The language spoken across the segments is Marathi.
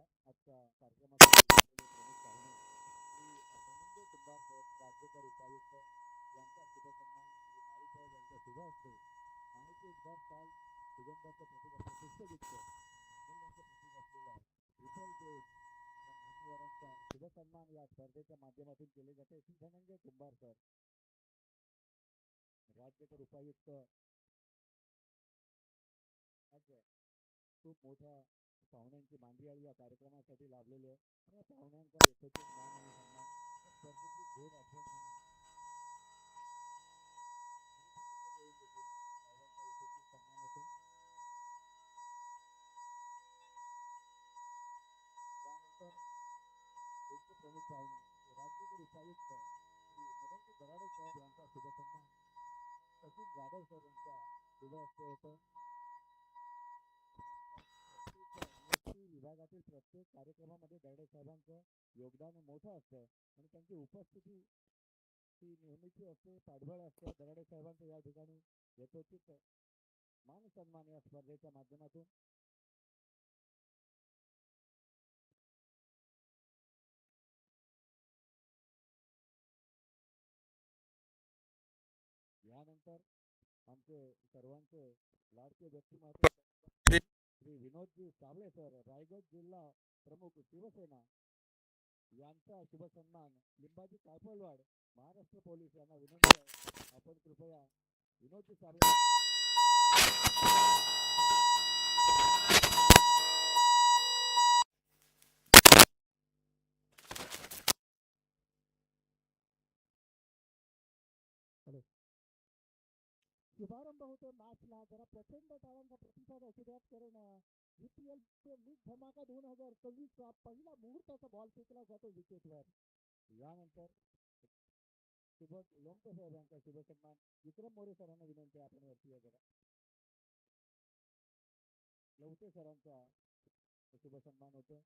आजच्या कार्यक्रमासाठी प्रमुख पाहुणे श्री धनंजय कुंभार राज्यकर उपायुक्त यांचा शुभसन्मान श्री माळीसाहेब यांच्या शुभ हस्ते माहिती उद्धार काल सुगंधाचं प्रतीक असं पुष्पगुच्छ सुगंधाचं प्रतीक असलेला विठ्ठल देव या मान्यवरांचा शुभसन्मान या स्पर्धेच्या माध्यमातून केले जाते. श्री धनंजय कुंभार सर राज्यकर उपायुक्त खूप मोठ्या पाहुण्यांची मांदियाळी या कार्यक्रमासाठी लाभलेली आहे. या पाहुण्यांचा यथोचित मान आणि सन्मान स्पर्धेची गोड आठवण म्हणून साहेबांचा यथोचित सन्मान होतो. यानंतर त्यांचे प्रमुख पाहुणे राज्यकर उपायुक्त श्री मदनजी बराडे साहेब यांचा शुभसन्मान सचिन जाधव सर यांच्या शुभ हस्ते होतं. विभागातील प्रत्येक कार्यक्रमामध्ये दर्डे साहेबांचं योगदान मोठं असतं आणि त्यांची उपस्थिती ही नेहमीची असते, पाठबळ असते. दर्डे साहेबांचं या ठिकाणी यथोचित मान सन्मान या स्पर्धेच्या माध्यमातून यानंतर आमचे सर्वांचे लाडके व्यक्तिमत्व श्री विनोदजी साबळे सर रायगड जिल्हा प्रमुख शिवसेना यांचा शुभसन्मान लिंबाजी कायपळवाड महाराष्ट्र पोलीस यांना विनंती आहे आपण कृपया विनोदजी साबळे शुभारंभ होतो मॅचला. जरा प्रचंड टाळ्यांचा प्रतिसाद असू द्यात कारण IPL लीग धमाका 2024 चा पहिला मुहूर्ताचा बॉल फेकला जातो विकेटवर. यानंतर सुबोध लोमटे साहेब यांचा शुभसन्मान विक्रम मोरे सरांना विनंती आहे आपण वरती जरा लवटे सरांचा शुभसन्मान होतो.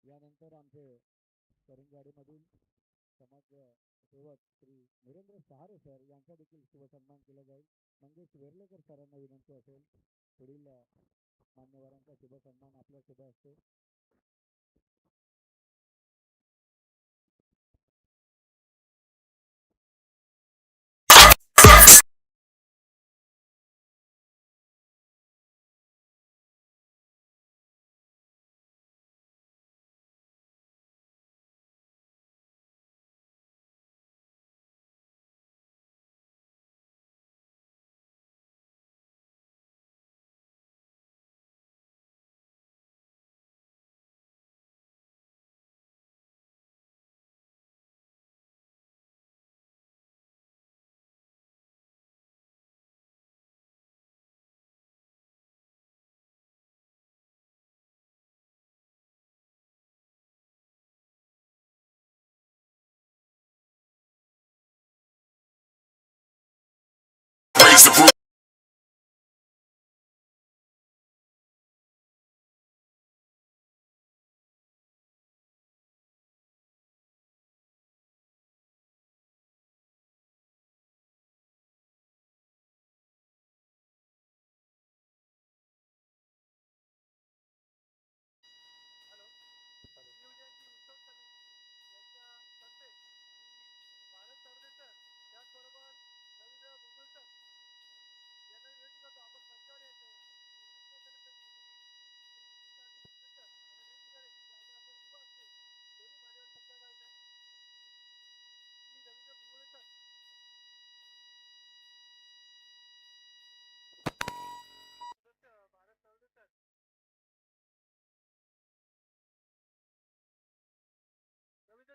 यानंतर आमचे करंजवाडीमधील समाज सेवक श्री नरेंद्र सहारे सर यांचा देखील शुभसन्मान केला जाईल. मंगेश वेर्लेकर सरांना विनंती असेल पुढील मान्यवरांचा शुभसन्मान आपल्या शुभ असते.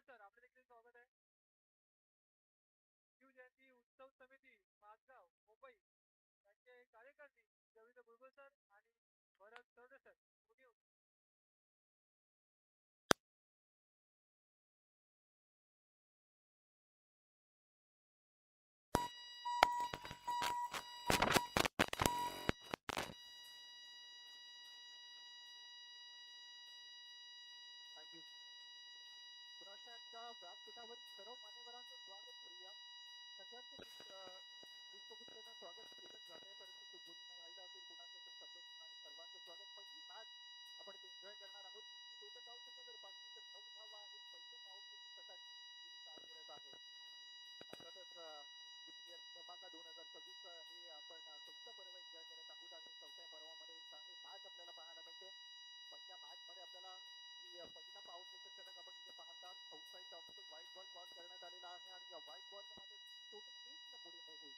सर आपले देखील स्वागत आहे. शिवजयंती उत्सव समिती माझगाव मुंबई यांचे कार्यकर्ते रवींद्र बुलबुल सर आणि भरत सरदे सर व्यासपीठावर सर्व मान्यवरांचं स्वागत करूया. सगळ्यांचं पुष्पगुच्छानं स्वागत केलं जाते, परंतु तो गुरुनं राहिला असेल कुणाचं तर सगळं आणि सर्वांचं स्वागत. पहिली मॅच आपण ते एन्जॉय करणार आहोत. टोटल धाव संख्या जर पाहिली तर 9 धावा आहेत. पहिलं पावसाची षटक कार्यरत आहे. अर्थातच द्वितीय धमाका 2026 हे आपण चौथं पर्व एन्जॉय करत आहोत आणि चौथ्या पर्वामध्ये चांगली मॅच आपल्याला पाहायला मिळते. पहिल्या मॅच मध्ये आपल्याला पहिला पावसाचं षटक आपण इथे पाहतात. Outside off white ball call करण्यात आलेला आहे आणि या व्हाईट बॉल मध्ये टोटल 1 पुढे होईल.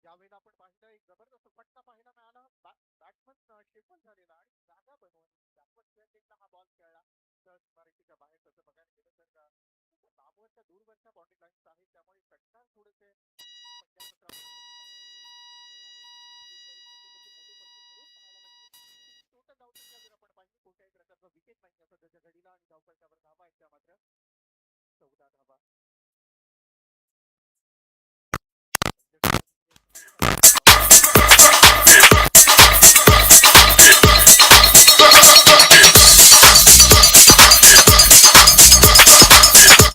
यावेळेला आपण पाहिलं एक जबरदस्त फटका पाहायला मिळाला. बॅट्समन शेफल झालेला आणि जागा बनवून त्यावर हा बॉल खेळला तर मराठीच्या बाहेर तसं बघायला गेलं तर लांबवरच्या दूरवरच्या बाउंड्री लाईन्स आहेत, त्यामुळे षटकार थोडेसे पहिल्या सत्रामध्ये टोटल धावसंख्या जर आपण पाहिली कोणत्याही प्रकारचा विकेट नाही सध्याच्या घडीला आणि धावफलकावर धावा आहेत त्या मात्र 14 धावा.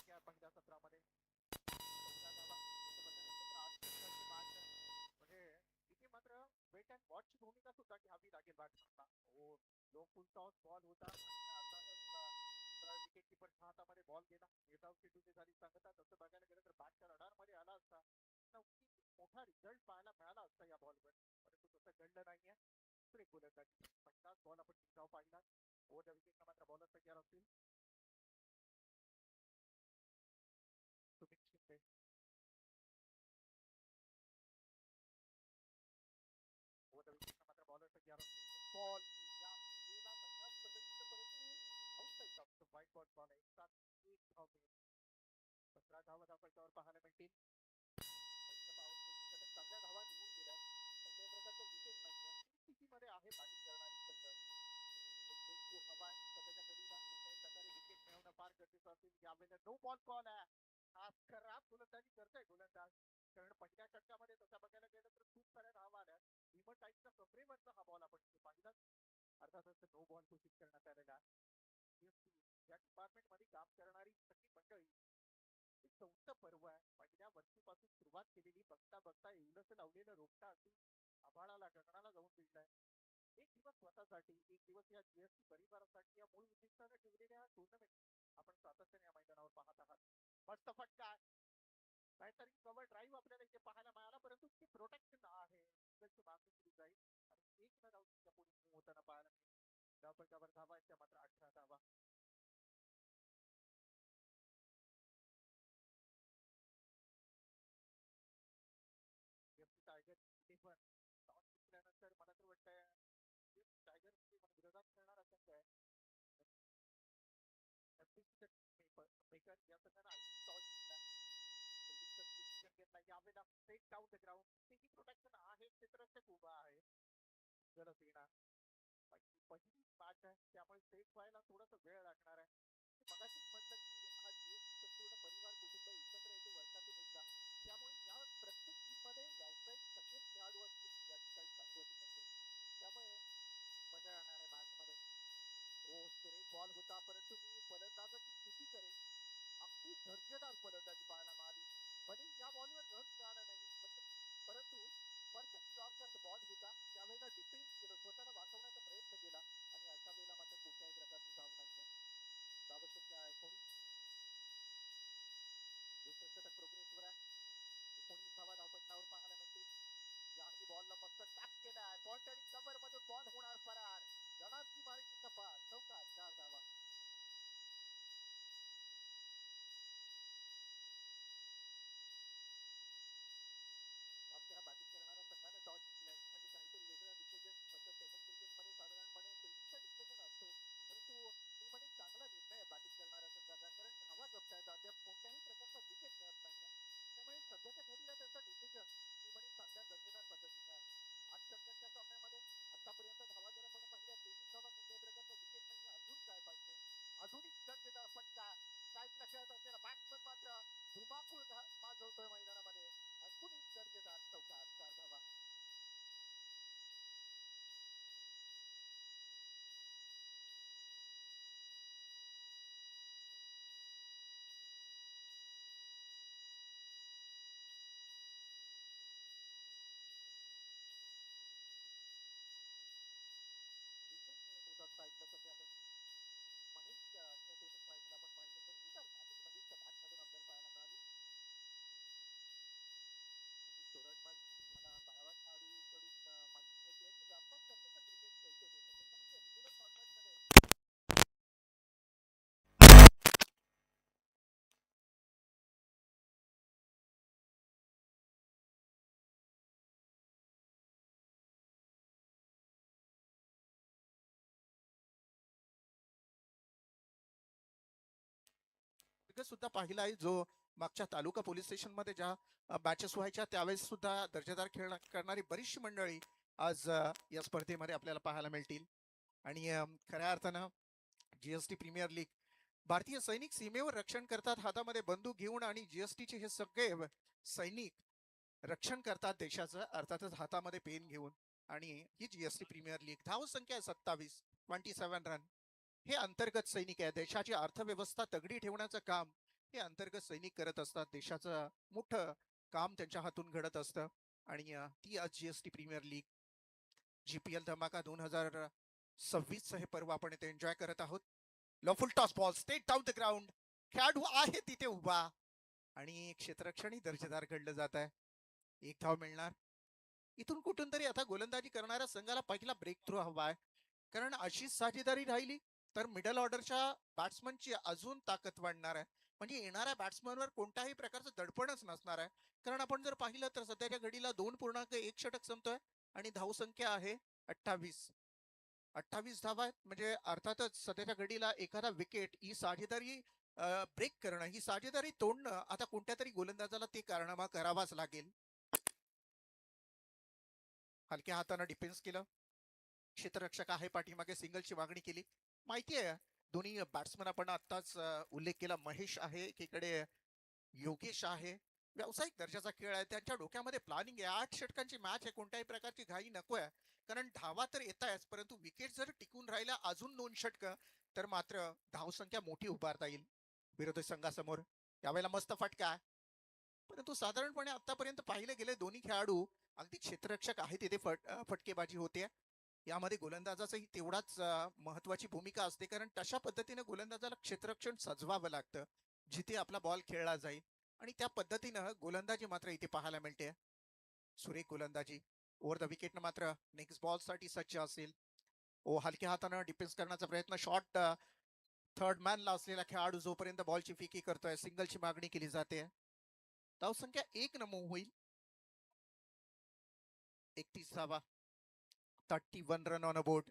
पहिल्या सत्रामध्ये 14 धावा म्हणजे इथे मात्र वेट अँड वॉच भूमिका सुद्धा घ्यावी लागेल बॅट्समनला. लो फुल टॉस बॉल होता आणि विकेट किपरच्या हातामध्ये बॉल गेला. विदाउट चेंडूची झाली सांगता. तसं बघायला गेलं तर बॅटच्या रडारमध्ये आला असता नक्की मोठा रिझल्ट पाहायला मिळाला असता या बॉलवर, परंतु तसं घडलं नाहीये. दुसरे गोलंदाजी 50 बॉल आपण टिकाव पाहिला. ओव्हर द विकेटला मात्र बॉलर तयार असतील. सुमित शिंदे ओव्हर द विकेटला मात्र बॉलर तयार असतील. बॉल या गेला सगळ्यात पद्धतीचं, परंतु outside off white ball ball आहे. 7 धाव मिळून 15 धावा धावफलकावर पाहायला मिळतील. चांगल्या धावा निघून गेल्या. कोणत्याही प्रकारचं विकेट नाहीये. स्थितीमध्ये आहे बॅटिंग करणारी संघ हवा आहे स्वतःच्या घडीला कोणत्याही प्रकारे विकेट मिळवणं फार गरजेचं असेल. यावेळेला नो बॉल कॉल आहे. हा खराब गोलंदाजी करतोय गोलंदाज, कारण पहिल्या षटकामध्ये तसं बघायला गेलं तर खूप साऱ्या धावा आल्या. विमन टाईपच्या कमरेवरचा हा बॉल आपण पाहिला. अर्थातच नो बॉल घोषित करण्यात आलेला. या डिपार्टमेंट मध्ये काम करणारी सगळी मंडळी चौथं पर्व आहे. पहिल्या वर्षीपासून सुरुवात केलेली बघता बघता एवढंच लावलेलं रोपटा असून आभाळाला गगनाला जाऊन भिडलाय. एक दिवस स्वतःसाठी, एक दिवस या जीएसटी परिवारासाठी या मूळ उद्दिष्टाने ठेवलेल्या हा टुर्नामेंट आपण सातत्याने या मैदानावर पाहत आहात. मस्त फटका, काहीतरी कव्हर ड्राईव्ह आपल्याला इथे पाहायला मिळाला, परंतु ती प्रोटेक्शन आहे मागे सुरू जाईल आणि एक न धावच्या पुढे होताना पाहायला मिळेल. धावपटावर धावा आहेत त्या मात्र 18 धावा. टायगर पण टॉस जिंकल्यानंतर मला तर वाटतंय टायगर विरोधात खेळणार असं काय मेकर या संघाने टॉस जिंकला. यावेळेला स्ट्रेट डाऊन द ग्राउंड त्याची प्रोटेक्शन आहे. क्षेत्ररक्षक उभा आहे. गलत येणार पहिली मॅच आहे त्यामुळे सेट व्हायला थोडासा वेळ लागणार आहे. मगाशीच म्हटलं की हा संपूर्ण परिवार कुटुंब एकत्र येतो वर्षातून एकदा, त्यामुळे या प्रत्येक टीम मध्ये व्यावसायिक सगळे खेळाडू असतील या ठिकाणी शाश्वती नसेल, त्यामुळे मजा येणार आहे मॅच मध्ये. हो स्ट्रेट बॉल होता, परंतु मी फलंदाजाची स्तुती करेन. अगदी दर्जेदार फलंदाजी पाहायला मिळाली. भले या बॉलवर रन मिळाला नाही, परंतु परफेक्ट लॉकचा बॉल होता. त्यावेळेला डिफेन्स केलं, स्वतःला वाचवण्याचा प्रयत्न केला आणि अशा वेळेला मात्र कोणत्याही प्रकारची धाव नाही. धावसंख्या आहे 19. दुसरं षटक प्रोग्रेसवर आहे. 19 धावा धावपटलावर पाहायला मिळतील. याही बॉलला मस्त टॅप केला आहे. पॉइंट आणि कव्हर मधून बॉल होणार फरार. जणांची मारिकी तपास चौकार 4 धावा. बॅटिंग करणारा संघाने टॉस जिंकलाय म्हणजे काहीतरी वेगळं एकूण एक दर्जेदार चौकार 4 धावा. विशेष खेळत होतात साईडला सध्या आपण महेश खेळत होते साईडला आपण पाहिलं तर सुंदर बॅटिंग महेशच्या बॅटमधून आपल्याला पाहायला मिळाली. सोरटमल मला 12व्या खेळाडूकडून माहिती मिळते की व्यावसायिक दर्जाचं क्रिकेट खेळतो ते त्याचं म्हणजे रेग्युलर फॉर्मॅटमध्ये सुद्धा पाहिला आहे जो मागच्या तालुका पोलीस स्टेशन मध्ये ज्या बॅचेस व्हायच्या त्यावेळेस सुद्धा दर्जेदार खेळ करणारी बरीचशी मंडळी आज या स्पर्धेमध्ये आपल्याला पाहायला मिळतील. आणि खऱ्या अर्थानं जीएसटी प्रीमियर लीग भारतीय सैनिक सीमेवर रक्षण करतात हातामध्ये बंदूक घेऊन आणि जीएसटीचे हे सगळे सैनिक रक्षण करतात देशाचं अर्थातच हातामध्ये पेन घेऊन. आणि ही जीएसटी प्रीमियर लीग धाव संख्या 27 रन. हे अंतर्गत सैनिक आहे देशाची अर्थव्यवस्था तगडी ठेवण्याचं काम हे अंतर्गत सैनिक करत असतात. देशाचं मोठं काम त्यांच्या हातून घडत असतं. आणि ती आज जीएसटी प्रीमियर लीग जीपीएल धमाका 2026 हे पर्व आपण इथे एन्जॉय करत आहोत. Lawful toss ball state down the ground. खेळाडू आहे तिथे उभा आणि क्षेत्ररक्षणही दर्जेदार घडलं जात आहे. एक धाव मिळणार. इथून कुठून तरी आता गोलंदाजी करणाऱ्या संघाला पहिला ब्रेक थ्रू हवा आहे. कारण अशीच साजेदारी राहिली तर मिडल ऑर्डरच्या बॅट्समनची अजून ताकद वाढणार आहे. म्हणजे येणाऱ्या बॅट्समनवर कोणत्याही प्रकारचं दडपणच नसणार आहे. कारण आपण जर पाहिलं तर सध्याच्या घडीला 2.1 षटक संपतोय आणि धावसंख्या आहे 28. 28 धावा आहेत. म्हणजे अर्थातच सध्याच्या घडीला एखादा विकेट ही साजेदारी ब्रेक करणं ही साजेदारी तोडणं आता कोणत्या तरी गोलंदाजाला ते कारनामा करावाच लागेल. हलक्या हातानं डिफेन्स केलं. क्षेत्ररक्षक आहे पाठीमागे सिंगलची मागणी केली. माहिती आहे दोन्ही बॅट्समन आपण आताच उल्लेख केला. महेश आहे एकीकडे योगेश आहे. व्यावसायिक दर्जाचा खेळ आहे. त्यांच्या डोक्यामध्ये प्लॅनिंग आहे. 8 षटकांची मॅच आहे. कोणत्याही प्रकारची घाई नको आहे. कारण धावा तर येत आहेच परंतु विकेट जर टिकून राहिला अजून 2 षटक तर मात्र धावसंख्या मोठी उभारता येईल विरोधी संघासमोर. यावेळेला मस्त फटका आहे. परंतु साधारणपणे आतापर्यंत पाहिले गेले दोन्ही खेळाडू अगदी क्षेत्ररक्षक आहे तिथे फटकेबाजी होते. यामध्ये गोलंदाजाचंही तेवढाच महत्वाची भूमिका असते कारण तशा पद्धतीने गोलंदाजाला क्षेत्ररक्षण सजवावं लागतं जिथे आपला बॉल खेळला जाईल. आणि त्या पद्धतीनं गोलंदाजी मात्र इथे पाहायला मिळते. सुरेख गोलंदाजी. ओव्हर द विकेट मात्र नेक्स्ट बॉल साठी सज्ज असेल. ओ हलक्या हातानं डिफेन्स करण्याचा प्रयत्न. शॉट थर्ड मॅनला असलेला खेळाडू जोपर्यंत बॉलची फिकी करतोय सिंगलची मागणी केली जाते. धावसंख्या 1 नमूद होईल. 31 धावा. 31 रन ऑन अ बोर्ड.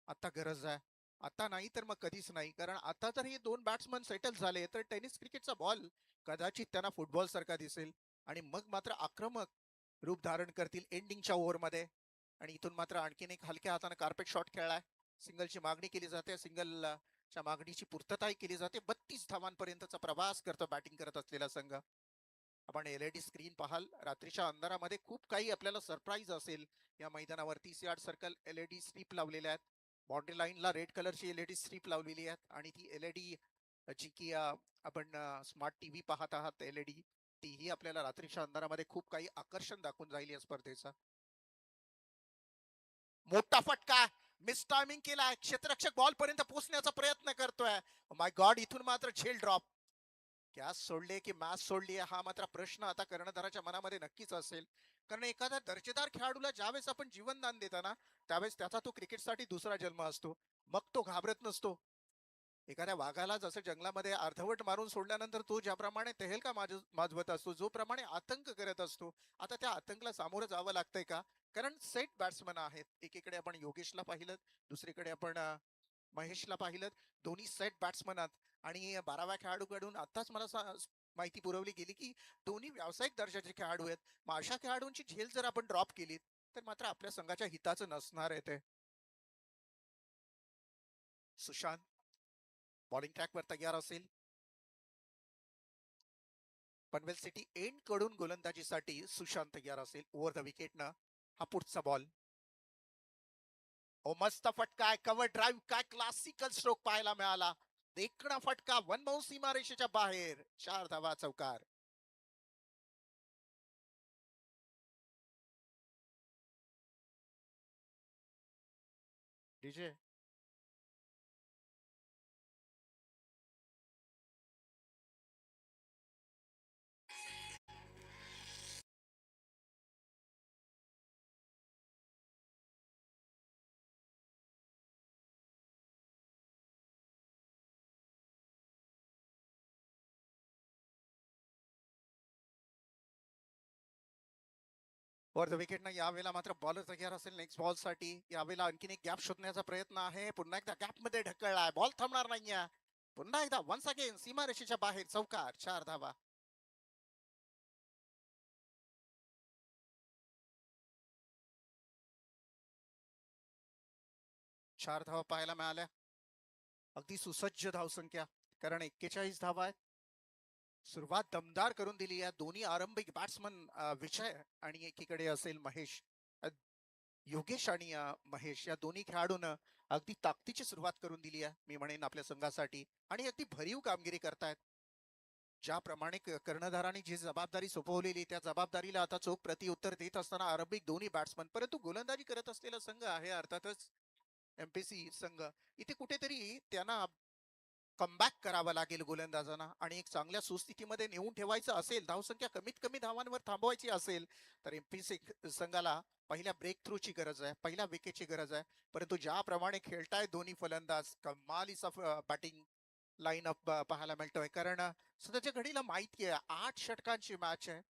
आता गरज आहे. आता नाही तर मग कधीच नाही. कारण आता जर हे 2 बॅट्समन सेटल झाले तर टेनिस क्रिकेटचा बॉल कदाचित त्यांना फुटबॉल सारखा दिसेल आणि मग मात्र आक्रमक रूप धारण करतील एंडिंगच्या ओव्हरमध्ये. आणि इथून मात्र आणखीन एक हलक्या हाताने कार्पेट शॉट खेळलाय. सिंगलची मागणी केली जाते. सिंगलच्या मागणीची पूर्तताही केली जाते. 32 धावांपर्यंतचा प्रवास करतो बॅटिंग करत असलेला संघ. आपण एलईडी स्क्रीन पाहाल रात्रीच्या अंधारामध्ये खूप काही आपल्याला सरप्राईज असेल. या मैदानावरती 30 सर्कल एलईडी स्ट्रीप लावलेल्या आहेत. बाउंड्री लाईनला रेड कलरची एलईडी स्ट्रीप लावलेली आहेत आणि ती एलईडी जी की आपण स्मार्ट टीव्ही पाहत आहात एलईडी तीही आपल्याला रात्रीच्या अंधारामध्ये खूप काही आकर्षण दाखवून जाईल या स्पर्धेचा. मोठा फटका. मिस टायमिंग केलाय. क्षेत्ररक्षक बॉल पर्यंत पोहोचण्याचा प्रयत्न करतोय. माय गॉड इथून मात्र झेल ड्रॉप. कॅच सोडले की मॅच सोडली हा मात्र प्रश्न आता कर्णधाराच्या मनामध्ये नक्कीच असेल. कारण एखाद्या दर्जेदार खेळाडूला ज्यावेळेस आपण जीवनदान देताना त्यावेळेस त्याचा तो क्रिकेटसाठी दुसरा जन्म असतो. मग तो घाबरत नसतो. एखाद्या वाघाला जसं जंगलामध्ये अर्धवट मारून सोडल्यानंतर तो ज्याप्रमाणे तहेलका माजवत असतो जो प्रमाणे आतंक करत असतो आता त्या आतंकला सामोरं जावं लागतंय का. कारण सेट बॅट्समन आहेत. एकीकडे आपण योगेशला पाहिलं दुसरीकडे आपण महेशला पाहिलं. दोन्ही सेट बॅट्समन आहेत. आणि 12व्या खेळाडूकडून आताच मला माहिती पुरवली गेली की दोन्ही व्यावसायिक दर्जाचे खेळाडू आहेत. मग अशा खेळाडूंची झेल जर आपण ड्रॉप केली तर मात्र आपल्या संघाच्या हिताचं नसणार आहे ते. सुशांत बॉलिंग ट्रॅकवर तयार असेल. पनवेल सिटी एंड कडून गोलंदाजीसाठी सुशांत तयार असेल. ओव्हर द विकेटनं हा पुढचा बॉल. ओ मस्त फटका आहे. कव्हर ड्राईव्ह, काय क्लासिकल स्ट्रोक पाहायला मिळाला. देखणा फटका, वन बाउंड सीमारेषेच्या बाहेर. 4 धावा चौकार. डीजे वर द विकेटनं यावेळेला मात्र बॉलर तयार असेल नेक्स्ट बॉल साठी. यावेळेला आणखीन एक गॅप शोधण्याचा प्रयत्न आहे. पुन्हा एकदा गॅप मध्ये ढकललाय. बॉल थांबणार नाहीये. पुन्हा एकदा वन्स अगेन सीमारेषेच्या बाहेर चौकार. 4 धावा. 4 धावा पाहायला मिळाल्या. अगदी सुसज्ज धावसंख्या, कारण 41 धावा आहेत. सुरुवात दमदार करून दिली आहे दोन्ही आरंभिक बॅट्समन विजय आणि एकीकडे असेल महेश. योगेश आणि महेश या दोन्ही खेळाडूंना अगदी ताकदीची सुरुवात करून दिली आहे मी म्हणेन आपल्या संघासाठी. आणि अगदी भरीव कामगिरी करतायत. ज्याप्रमाणे कर्णधारांनी जी जबाबदारी सोपवलेली त्या जबाबदारीला आता चोख प्रतिउत्तर देत असताना आरंभिक दोन्ही बॅट्समन, परंतु गोलंदाजी करत असलेला संघ आहे अर्थातच एमपीसी संघ. इथे कुठेतरी त्यांना कमबॅक करावा लागेल गोलंदाजांना आणि एक चांगल्या सुस्थितीमध्ये नेऊन ठेवायचं असेल, धावसंख्या कमीत कमी धावांवर थांबवायची असेल तर एमपीसी संघाला पहिल्या ब्रेक थ्रूची गरज आहे, पहिल्या विकेटची गरज आहे. परंतु ज्याप्रमाणे खेळताय दोन्ही फलंदाज, कमालीचा बॅटिंग लाईनअप पाहायला मिळतोय. कारण सध्याच्या घडीला माहिती आहे 8 षटकांची मॅच आहे.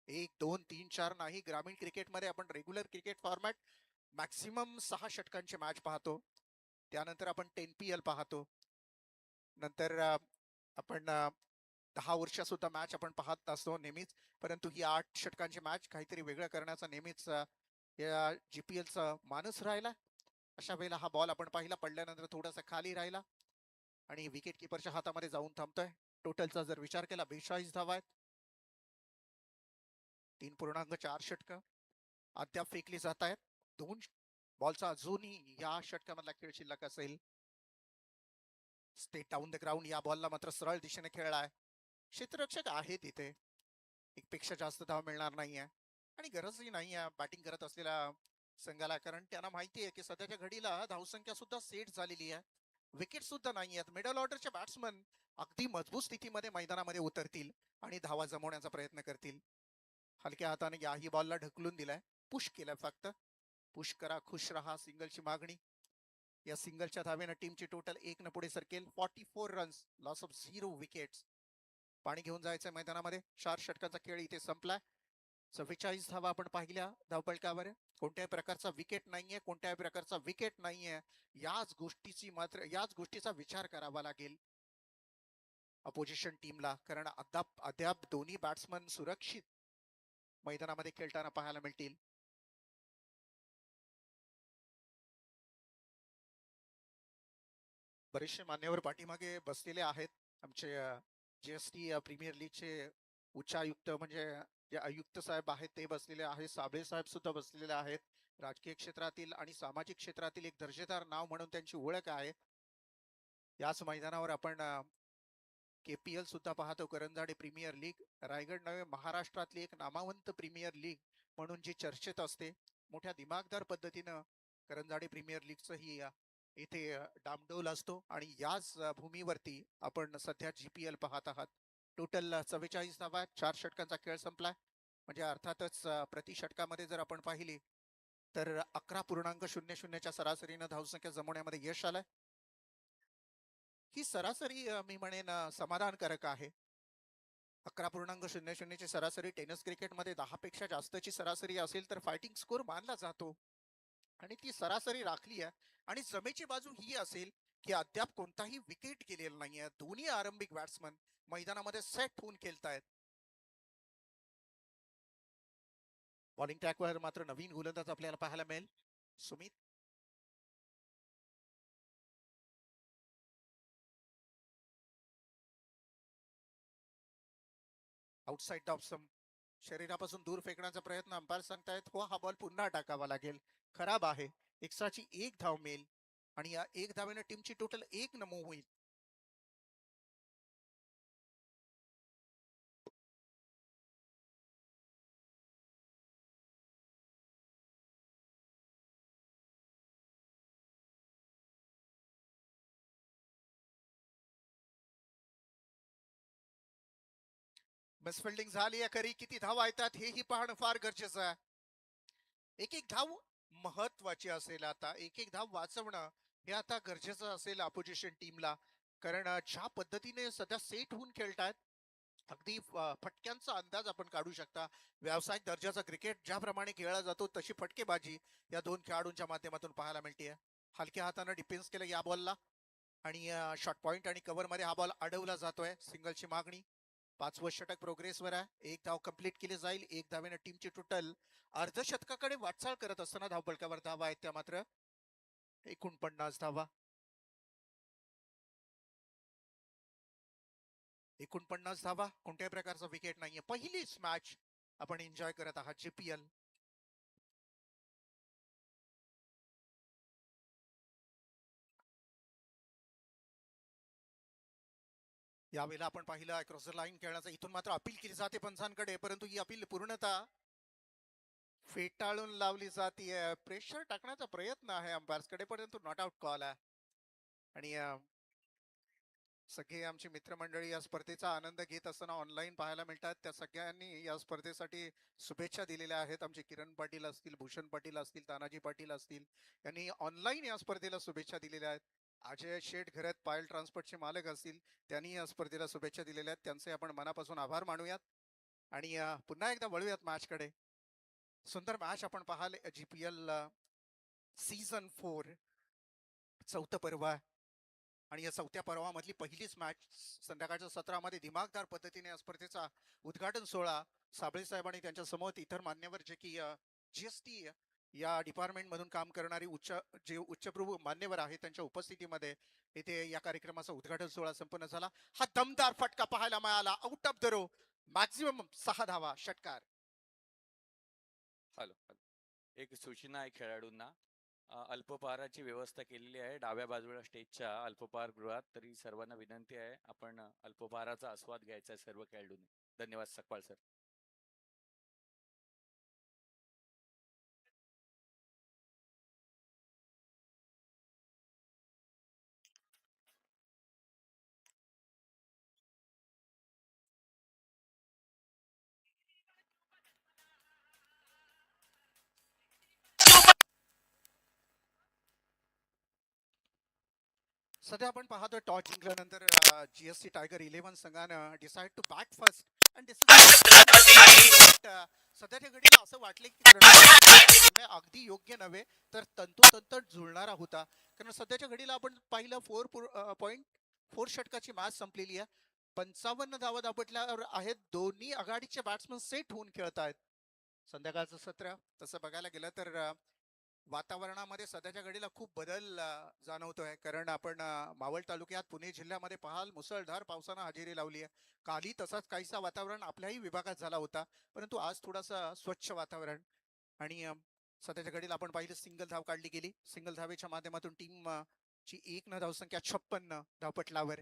1 2 3 4 नाही. ग्रामीण क्रिकेटमध्ये आपण रेग्युलर क्रिकेट फॉर्मॅट मॅक्सिमम 6 षटकांची मॅच पाहतो. त्यानंतर आपण 10 PL पाहतो. नंतर आपण 10 वर्ष सुद्धा मॅच आपण पाहत असतो नेहमीच. परंतु ही 8 षटकांची मॅच काहीतरी वेगळं करण्याचा नेहमीच या जीपीएलचा मानस राहिला. अशा वेळेला हा बॉल आपण पाहिला, पडल्यानंतर थोडासा खाली राहिला आणि विकेट किपरच्या हातामध्ये जाऊन थांबतोय. टोटलचा जर विचार केला 42 धावा आहेत. 3.4 षटक अद्याप फेकली जात आहेत. 2 बॉलचा अजूनही या षटकामधला खेळ शिल्लक असेल. स्टेट डाऊन द ग्राउंड या बॉलला मात्र सरळ दिशेने खेळलाय. क्षेत्ररक्षक आहे तिथे, एक पेक्षा जास्त धाव मिळणार नाहीये आणि गरजही नाहीये बॅटिंग करत असलेल्या संघाला, कारण त्यांना माहिती आहे की सध्याच्या घडीला धावसंख्या सुद्धा सेट झालेली आहे. विकेट सुद्धा नाही आहेत. मिडल ऑर्डरचे बॅट्समन अगदी मजबूत स्थितीमध्ये मैदानामध्ये उतरतील आणि धावा जमवण्याचा प्रयत्न करतील. हलक्या हाताने याही बॉलला ढकलून दिलाय, पुश केलाय. फक्त पुश करा, खुश रहा, सिंगलची मागणी. या सिंगलच्या धावेनं टीमची टोटल 1 न पुढे सरकेल. 44 रन्स, लॉस ऑफ 0 विकेट्स. पाणी घेऊन जायचंय मैदानामध्ये. 4 षटकाचा खेळ इथे संपलाय. 44 धावा आपण पाहिल्या धावपळकावर. कोणत्याही प्रकारचा विकेट नाहीये, कोणत्याही प्रकारचा विकेट नाहीये. याच गोष्टीचा विचार करावा लागेल अपोजिशन टीमला, कारण अद्याप दोन्ही बॅट्समन सुरक्षित मैदानामध्ये खेळताना पाहायला मिळतील. बरेचसे मान्यवर पाठीमागे बसलेले आहेत. आमचे जीएसटी प्रीमियर लीगचे उच्चायुक्त म्हणजे जे आयुक्त साहेब आहेत ते बसलेले आहेत. साबळे साहेब सुद्धा बसलेले आहेत. राजकीय क्षेत्रातील आणि सामाजिक क्षेत्रातील एक दर्जेदार नाव म्हणून त्यांची ओळख आहे. याच मैदानावर आपण केपीएल सुद्धा पाहतो, करंजाडे प्रीमियर लीग. रायगड नव्हे, महाराष्ट्रातली एक नामावंत प्रीमियर लीग म्हणून जी चर्चेत असते. मोठ्या दिमागदार पद्धतीनं करंजाडे प्रीमियर लीगचं ही इथे डामडोल असतो आणि याच भूमीवरती आपण सध्या जीपीएल पाहत आहात. टोटल 44 धावा, 4 षटकांचा खेळ संपलाय. म्हणजे अर्थातच प्रति षटकामध्ये जर आपण पाहिली तर 11.00च्या सरासरीनं धावसंख्या जमवण्यामध्ये यश आलंय. ही सरासरी मी म्हणेन समाधानकारक आहे. 11.00ची सरासरी टेनिस क्रिकेटमध्ये 10 पेक्षा जास्तची सरासरी असेल तर फायटिंग स्कोर मानला जातो आणि ती सरासरी राखली आहे. आणि जमेची बाजू ही असेल की अद्याप कोणताही विकेट गेलेला नाहीये. दोन्ही आरंभिक बॅट्समन मैदानामध्ये सेट होऊन खेळतायत. बॉलिंग ट्रॅकवर मात्र नवीन गोलंदाज आपल्याला पाहायला मिळेल, सुमित. आउटसाइड ऑफ सम, शरीरापासून दूर फेकण्याचा प्रयत्न. अंपायर सांगतायत हो, हा बॉल पुन्हा टाकावा लागेल, खराब आहे. एक्स्ट्राची एक धाव मिळेल आणि या एक धावेने टीमची टोटल एक नमो होईल. मिसफिल्डिंग झाली आहे खरी, किती धावा येतात हेही पाहणं फार गरजेचं आहे. एक एक धाव महत्वाची असेल, आता एक एक धाव वाचवणं हे आता गरजेचं असेल अपोजिशन टीमला. कारण ज्या पद्धतीने सध्या सेट होऊन खेळतायत, अगदी फटक्यांचा अंदाज आपण काढू शकता. व्यावसायिक दर्जाचा क्रिकेट ज्याप्रमाणे खेळला जातो तशी फटकेबाजी या दोन खेळाडूंच्या माध्यमातून पाहायला मिळते. हलक्या हाताने डिफेन्स केलं या बॉलला आणि शॉर्ट पॉइंट आणि कव्हर मध्ये हा बॉल अडवला जातोय. सिंगलची मागणी, 5वं षटक प्रोग्रेसवर आहे. एक धाव कंप्लीट केली जाईल. एक धावेने टीमची टोटल अर्धशतकाकडे वाटचाल करत असताना धावपलकावर धावा आहेत त्या मात्र 49 धावा. 49 धावा, कोणत्याही प्रकारचा विकेट नाहीये. पहिलीच मॅच आपण एन्जॉय करत आहात JPL. यावेळेला आपण पाहिलं क्रॉस द लाईन खेळण्याचा, इथून मात्र अपील केली जाते पंचांकडे, परंतु ही अपील पूर्णतः फेटाळून लावली जाते. प्रेशर टाकण्याचा प्रयत्न आहे अंपायर्स कडे, परंतु नॉट आउट कॉल आहे. आणि सगळे आमची मित्रमंडळी या स्पर्धेचा आनंद घेत असताना ऑनलाईन पाहायला मिळतात. त्या सगळ्यांनी या स्पर्धेसाठी शुभेच्छा दिलेल्या आहेत. आमचे किरण पाटील असतील, भूषण पाटील असतील, तानाजी पाटील असतील, यांनी ऑनलाईन या स्पर्धेला शुभेच्छा दिलेल्या आहेत. अजय शेठ घरत पायल ट्रान्सपोर्टचे मालक असतील, त्यांनी या स्पर्धेला शुभेच्छा दिलेल्या आहेत. त्यांचे आपण मनापासून आभार मानूयात आणि पुन्हा एकदा वळूयात मॅच कडे. सुंदर मॅच आपण पाहाल. JPL सीझन 4 चौथं पर्व आहे आणि या चौथ्या पर्वामधली पहिलीच मॅच संध्याकाळच्या सत्रामध्ये दिमागदार पद्धतीने या स्पर्धेचा उद्घाटन सोहळा साबळे साहेब आणि त्यांच्या समोर इतर मान्यवर जे की GST या डिपार्टमेंट मधून काम करणारी उच्चप्रभू मान्यवर आहेत त्यांच्या उपस्थितीमध्ये इथे या कार्यक्रमाचा उद्घाटन सोहळा संपन्न झाला. हा दमदार फटका पाहायला मिळाला. Out of the row, maximum 6 धावा, षटकार. हॅलो हॅलो, एक सूचना आहे खेळाडूंना. अल्पपहाराची व्यवस्था केलेली आहे डाव्या बाजूला स्टेजच्या अल्पपहार गृहात. तरी सर्वांना विनंती आहे, आपण अल्पपहाराचा आस्वाद घ्यायचा आहे सर्व खेळाडूंनी. धन्यवाद सकपाळ सर. सध्या आपण पाहतोय टॉस जिंकल्यानंतर GST टायगर 11 संघानं डिसाइड टू बॅट फर्स्ट आणि सध्याच्या घडीला असं वाटले की अगदी योग्य नव्हे तर तंतोतंत जुळणारा होता. कारण सध्याच्या घडीला आपण पाहिलं 4.4 षटकाची मॅच संपलेली आहे. 55 धावा दापटल्यावर आहेत. दोन्ही आघाडीचे बॅट्समन सेट होऊन खेळत आहेत. संध्याकाळचं सत्र तसं बघायला गेलं तर वातावरणामध्ये सध्याच्या घडीला खूप बदल जाणवतोय. कारण आपण मावळ तालुक्यात पुणे जिल्ह्यामध्ये पाहाल मुसळधार पावसानं हजेरी लावली आहे. काली तसाच काहीसा वातावरण आपल्याही विभागात झाला होता, परंतु आज थोडासा स्वच्छ वातावरण. आणि सध्याच्या घडीला आपण पाहिलं सिंगल धाव काढली गेली. सिंगल धावेच्या माध्यमातून टीम ची 1 धावसंख्या 56 धावपटलावर.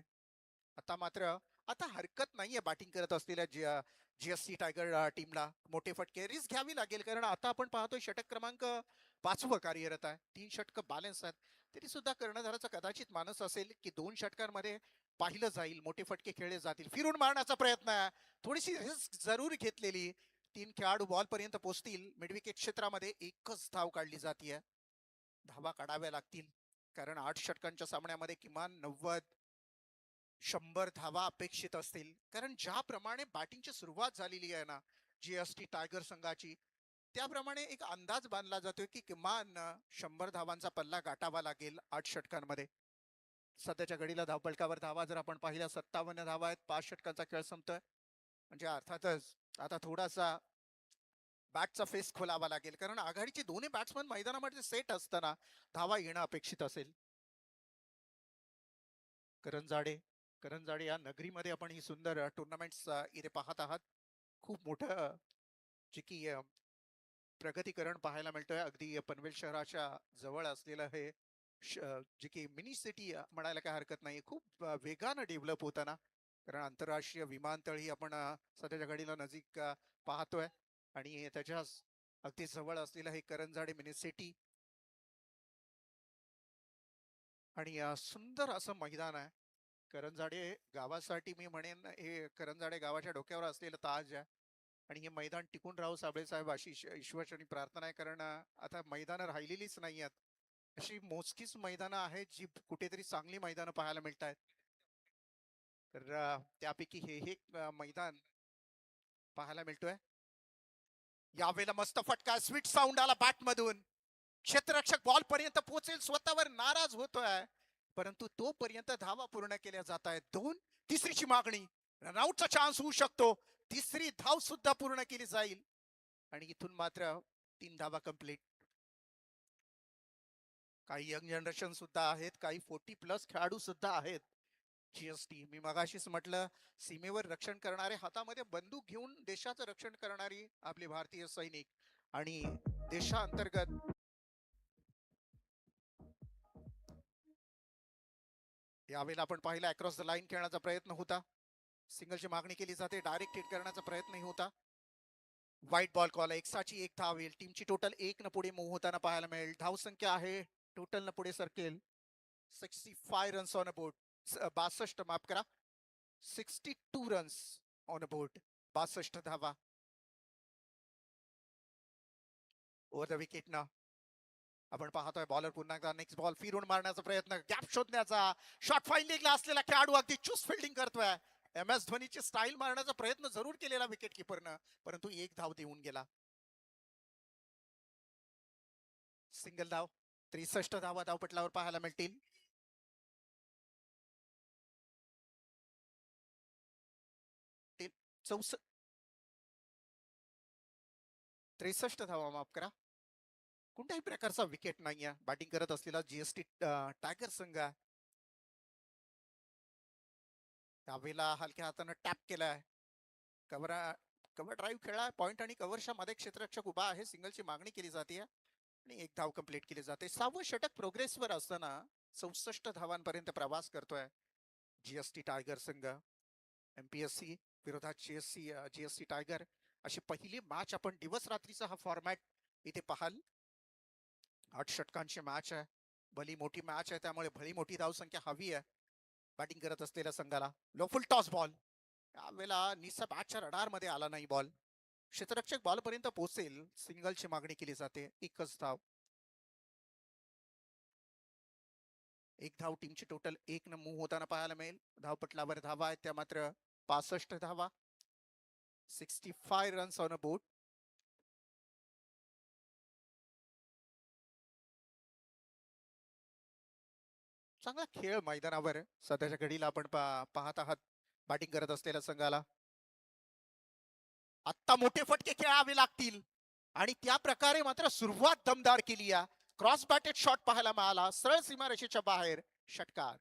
आता मात्र आता हरकत नाहीये बॅटिंग करत असलेल्या GST टायगर टीमला. मोठे फटके रिस्क घ्यावी लागेल, कारण आता आपण पाहतोय षटक क्रमांक 5वं कार्यरत आहे. 3 षटक बॅलन्स आहेत. तरी सुद्धा कर्णधाराचा कदाचित मानस असेल की 2 षटकांमध्ये पाहिलं जाईल, मोठे फटके खेळले जातील. फिरून मारण्याचा प्रयत्न आहे, थोडीशी रिस्क जरूर घेतलेली. 3 खेळाडू बॉल पर्यंत पोहोचतील. मिडविकेट क्षेत्रामध्ये एकच धाव काढली जाते. धावा काढाव्या लागतील, कारण 8 षटकांच्या सामन्यामध्ये किमान 90-100 धावा अपेक्षित असतील. कारण ज्याप्रमाणे बॅटिंगची सुरुवात झालेली आहे ना GST टायगर संघाची, त्याप्रमाणे एक अंदाज बांधला जातोय की किमान 100 धावांचा पल्ला गाठावा लागेल 8 षटकांमध्ये. सध्याच्या घडीला धावपलकावर धावा जर आपण पाहिल्या 57 धावा आहेत. 5 षटकांचा खेळ संपतोय, म्हणजे अर्थातच आता थोडासा बॅटचा फेस खोलावा लागेल, कारण आघाडीचे दोन्ही बॅट्समन मैदानामध्ये सेट असताना धावा येणं अपेक्षित असेल. करण जाडे या नगरीमध्ये आपण ही सुंदर टुर्नामेंट इथे पाहत आहात. खूप मोठं जे की प्रगतीकरण पाहायला मिळतोय. अगदी पनवेल शहराच्या जवळ असलेलं हे जे की मिनी सिटी म्हणायला काय हरकत नाही. खूप वेगानं डेव्हलप होताना, कारण आंतरराष्ट्रीय विमानतळही आपण सध्याच्या घडीला नजीक पाहतोय आणि त्याच्याच अगदी जवळ असलेलं हे करंजाडे मिनी सिटी आणि सुंदर असं मैदान आहे. करंजाडे गावासाठी मी म्हणेन हे करंजाडे गावाच्या डोक्यावर असलेलं ताज आहे आणि हे मैदान टिकून राहू साबळे साहेब अशी ईश्वरचरणी प्रार्थना आहे. कारण आता मैदानं राहिलेलीच नाही आहेत. अशी मोजकीच मैदानं आहेत जी कुठेतरी चांगली मैदानं पाहायला मिळत आहेत. तर त्यापैकी हे एक मैदान पाहायला मिळतोय. यावेळेला मस्त फटका, स्वीट साऊंड आला बॅट मधून. क्षेत्ररक्षक बॉल पर्यंत पोहोचेल स्वतःवर नाराज होतोय, परंतु तोपर्यंत धावा पूर्ण केल्या जात आहेत. दोन, तिसरीची मागणी, रनआउटचा चान्स होऊ शकतो. तिसरी धाव सुद्धा पूर्ण केली जाईल आणि इथून मात्र 3 धावा कंप्लीट. काही यंग जनरेशन सुद्धा आहेत, काही 40+ खेळाडू सुद्धा आहेत. जीएसटी मी मगाशीच म्हटलं, सीमेवर रक्षण करणारे, हातामध्ये बंदूक घेऊन देशाचं रक्षण करणारी आपले भारतीय सैनिक आणि देशांतर्गत यावेळेला आपण पाहिलं अक्रॉस द लाईन खेळण्याचा प्रयत्न होता. सिंगलची मागणी केली जाते, डायरेक्ट हिट करण्याचा प्रयत्न होता. व्हाईट बॉल कॉल, 1 एक धाव येईल. टीमची टोटल 1 न पुढे मूव्ह होताना पाहायला मिळेल. धाव संख्या आहे टोटल न पुढे सरकेल 65 रन्स ऑन अ बोर्ड. 62 माफ करा, 62 रन्स ऑन अ बोर्ड. 62 धावा ओव्हर द विकेट ना. आपण पाहतोय बॉलर पुन्हा एकदा नेक्स्ट बॉल फिरून मारण्याचा प्रयत्न, गॅप शोधण्याचा. शॉट फाइंडिंगला असलेला खेळाडू अगदी चुस्त फिल्डिंग करतोय. MS धोनीची स्टाईल मारण्याचा प्रयत्न जरूर केलेला विकेट किपरनं, परंतु 1 धाव देऊन गेला. सिंगल धाव, 63 धावा धावपटलावर पाहायला मिळतील. 63 धावा माफ करा. कोणत्याही प्रकारचा विकेट नाहीये. बॅटिंग करत असलेला जीएसटी टायगर संघ त्यावेळेला हलक्या हाताने टॅप केलाय. कव्हर कव्हर ड्राईव्ह खेळाय. पॉइंट आणि कव्हरच्या मध्ये क्षेत्ररक्षक उभा आहे. सिंगलची मागणी केली जाते आणि 1 धाव कंप्लीट केली जाते. 6वं षटक प्रोग्रेसवर असताना 64 धावांपर्यंत प्रवास करतोय जीएसटी टायगर संघ. MPSC विरोधात जीएसटी टायगर अशी पहिली मॅच आपण दिवस रात्रीचा हा फॉर्मॅट इथे पाहाल. 8 षटकांची मॅच आहे, भली मोठी मॅच आहे, त्यामुळे भली मोठी धावसंख्या हवी आहे बॅटिंग करत असलेल्या संघाला. लो फुल टॉस बॉल, यावेळेला निसा बॅटच्या रडार मध्ये आला नाही बॉल. क्षेत्ररक्षक बॉल पर्यंत पोहोचेल. सिंगलची मागणी केली जाते. 1च धाव. 1 धाव टीमची टोटल 1 न मूव्ह होताना पाहायला मिळेल. धावपटलावर धावा आहेत त्या मात्र 65 धावा. 65 रन्स ऑन अ बोर्ड. चांगला खेळ मैदानावर सध्याच्या घडीला आपण पाहत आहात बॅटिंग करत असलेल्या संघाला. आत्ता मोठे फटके खेळावे लागतील आणि त्या प्रकारे मात्र सुरुवात दमदार केली आहे. क्रॉस बॅटेड शॉट पाहायला मिळाला, सरळ सीमारेषेच्या बाहेर षटकार.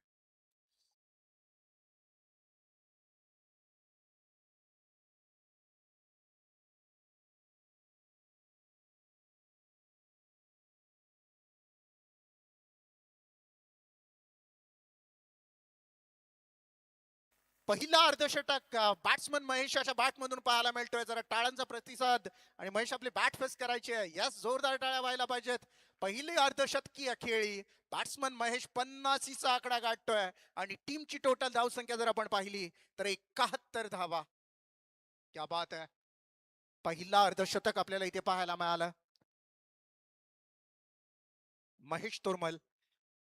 पहिला अर्धषटक बॅट्समन महेशाच्या बॅटमधून पाहायला मिळतोय. जरा टाळ्यांचा प्रतिसाद आणि महेश आपली बॅट फेस करायची आहे. यस, जोरदार टाळ्या व्हायला पाहिजेत. पहिली अर्धशतकीय खेळी बॅट्समन महेश 50चा आकडा गाठतोय आणि टीमची टोटल धावसंख्या जर आपण पाहिली तर 71 धावा. क्या बात आहे. पहिला अर्धशतक आपल्याला इथे पाहायला मिळालं. महेश तोरमल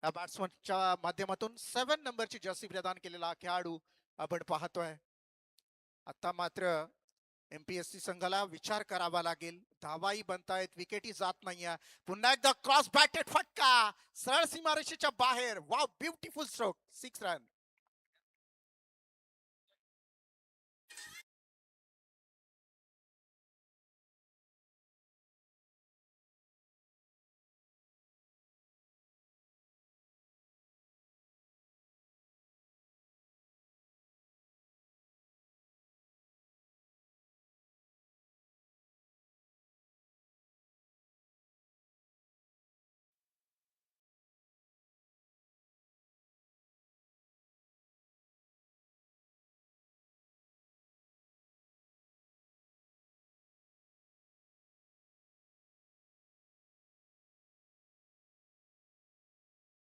या बॅट्समनच्या माध्यमातून 7 नंबरची जर्सी प्रदान केलेला खेळाडू आपण पाहतोय. आता मात्र MPSC संघाला विचार करावा लागेल. धावाही बनतायत, विकेटही जात नाहीये. पुन्हा एकदा क्रॉस बॅटेड फटका, सरळ सीमारेषेच्या बाहेर. Wow, beautiful stroke. 6 रन.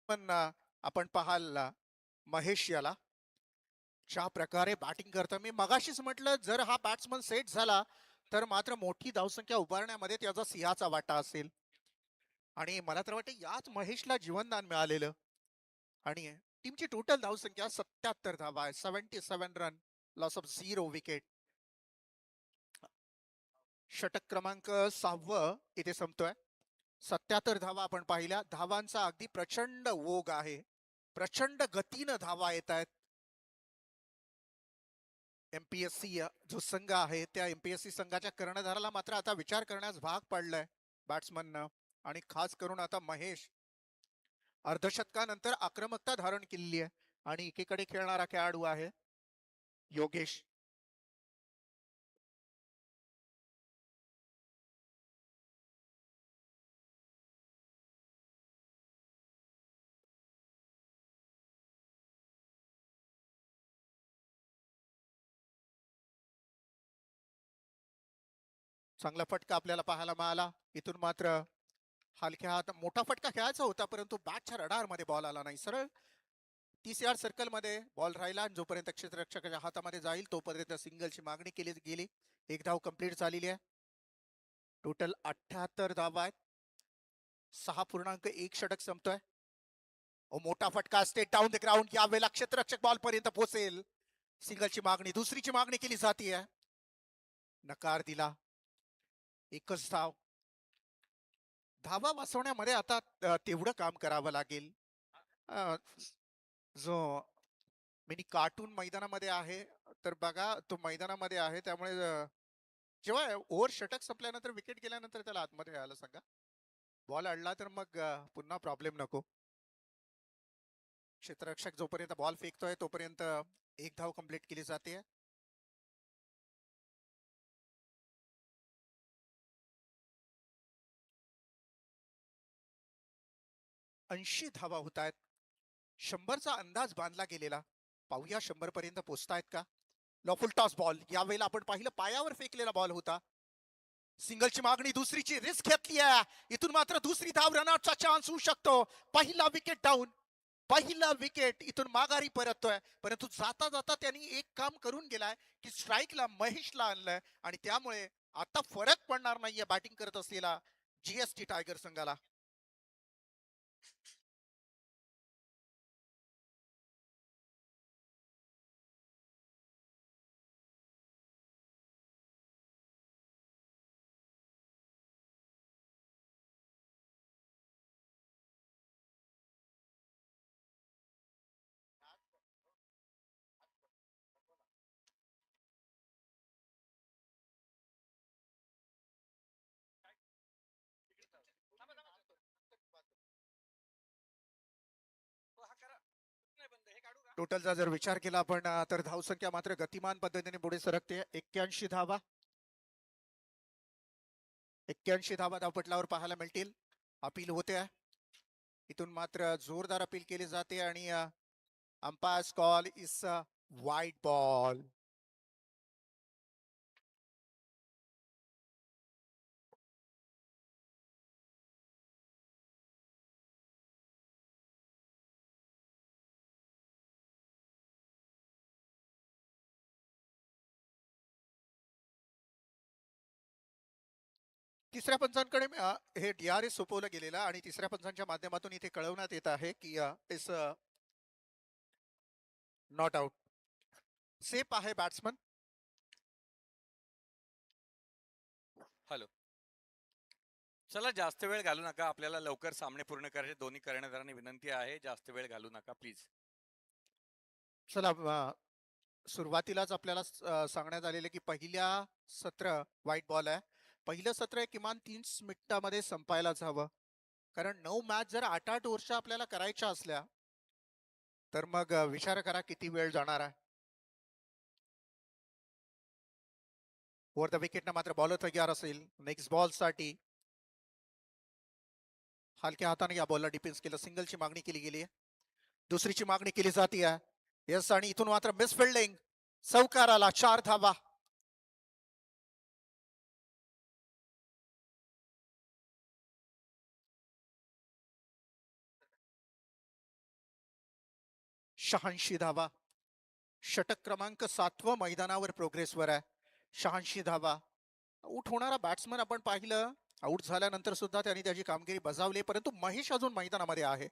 पण आपण पाहाल महेश याला ज्या प्रकारे बॅटिंग करतं, मी मगाशीच म्हटलं जर हा बॅट्समन सेट झाला तर मात्र मोठी धावसंख्या उभारण्यामध्ये त्याचा सिंहाचा वाटा असेल. आणि मला तर वाटतं याच महेशला जीवनदान मिळालेलं. आणि टीमची टोटल धावसंख्या 77 धावा आहे, 77 रन, लॉस ऑफ 0 विकेट. षटक क्रमांक 6 इथे संपतोय. 77 धावा आपण पाहिल्या. धावांचा अगदी प्रचंड ओघ आहे, प्रचंड गतीनं धावा येत आहेत. एमपीएससी जो संघ आहे त्या एमपीएससी संघाच्या कर्णधाराला मात्र आता विचार करण्यास भाग पडलाय बॅट्समननं. आणि खास करून आता महेश अर्धशतकानंतर आक्रमकता धारण केलेली आहे आणि एकीकडे खेळणारा खेळाडू आहे योगेश. चांगला फटका आपल्याला पाहायला मिळाला. इथून मात्र हलक्या हात मोठा फटका खेळायचा होता परंतु बॅटच्या रडार मध्ये बॉल आला नाही. सरळ 30 यार्ड सर्कल मध्ये बॉल राहिला आणि जोपर्यंत क्षेत्ररक्षकाच्या हातामध्ये जाईल तोपर्यंत सिंगलची मागणी केली गेली. एक धाव कंप्लीट झालेली आहे. टोटल 78 धावा आहेत. 6.1 षटक संपतोय. मोठा फटका स्टेट डाऊन द ग्राउंड. यावेळेला क्षेत्ररक्षक बॉल पर्यंत पोहोचेल. सिंगलची मागणी, दुसरीची मागणी केली जाते. नकार दिला. एकच धाव. धावा वाचवण्यामध्ये आता तेवढं काम करावं लागेल. जो मिनी कार्टून मैदानामध्ये आहे तर बघा तो मैदानामध्ये आहे त्यामुळे जेव्हा ओव्हर षटक संपल्यानंतर विकेट गेल्यानंतर त्याला आतमध्ये यायला सांगा. बॉल अडला तर मग पुन्हा प्रॉब्लेम नको. क्षेत्ररक्षक जोपर्यंत बॉल फेकतोय तोपर्यंत एक धाव कंप्लीट केली जाते. 80 धावा होत आहेत. 100चा अंदाज बांधला गेलेला. पाहूया 100 पर्यंत पोहोचतायत का. Lawful toss ball. यावेळेला आपण पाहिलं पायावर फेकलेला बॉल होता. सिंगलची मागणी, दुसरीची रिस्क घेतली आहे. इथून मात्र दुसरी धाव, रनआउटचा चान्स होऊ शकतो. पहिला विकेट डाऊन. पहिला विकेट इथून माघारी परततोय परंतु जाता जाता त्यांनी एक काम करून गेलाय की स्ट्राईकला महेशला आणलंय आणि त्यामुळे आता फरक पडणार नाहीये बॅटिंग करत असलेला जीएसटी टायगर संघाला. टोटलचा जर विचार केला आपण तर धावसंख्या मात्र गतिमान पद्धतीने पुढे सरकते. 81 धावा. 81 धावा धावपटलावर पाहायला मिळतील. अपील होते. इथून मात्र जोरदार अपील केली जाते आणि umpires call is wide ball. तिसऱ्या पंचांकडे हे डीआरएस सोपवलं गेलेलं आणि तिसऱ्या पंचांच्या माध्यमातून इथे कळवण्यात येत आहे की इस नॉट आउट. सेफ आहे बॅट्समन. हॅलो, चला जास्त वेळ घालू नका. आपल्याला लवकर सामने पूर्ण करायचे. दोन्ही कर्णधारांनी विनंती आहे, जास्त वेळ घालू नका प्लीज. चला सुरुवातीलाच आपल्याला सांगण्यात आलेलं की पहिल्या सत्र व्हाईट बॉल आहे. पहिलं सत्र किमान 30 मिनिटामध्ये संपायलाच हवं कारण 9 मॅच जर 8-8 ओव्हरच्या आपल्याला करायच्या असल्या तर मग विचार करा किती वेळ जाणार आहे. ओव्हर द विकेटनं मात्र बॉलर तयार असेल नेक्स्ट बॉल साठी. हलक्या हाताने या बॉलला डिफेन्स केलं. सिंगलची मागणी केली गेली आहे. दुसरीची मागणी केली जाते आहे. यस आणि इथून मात्र मिस फिल्डिंग. चौकाराला 4 धावा. 86 धावा. षटक क्रमांक 7वं मैदानावर प्रोग्रेसवर आहे. 86 धावा. आऊट होणारा बॅट्समन आपण पाहिलं, आऊट झाल्यानंतर सुद्धा त्यांनी त्याची कामगिरी बजावली, परंतु महेश अजून मैदानामध्ये आहे.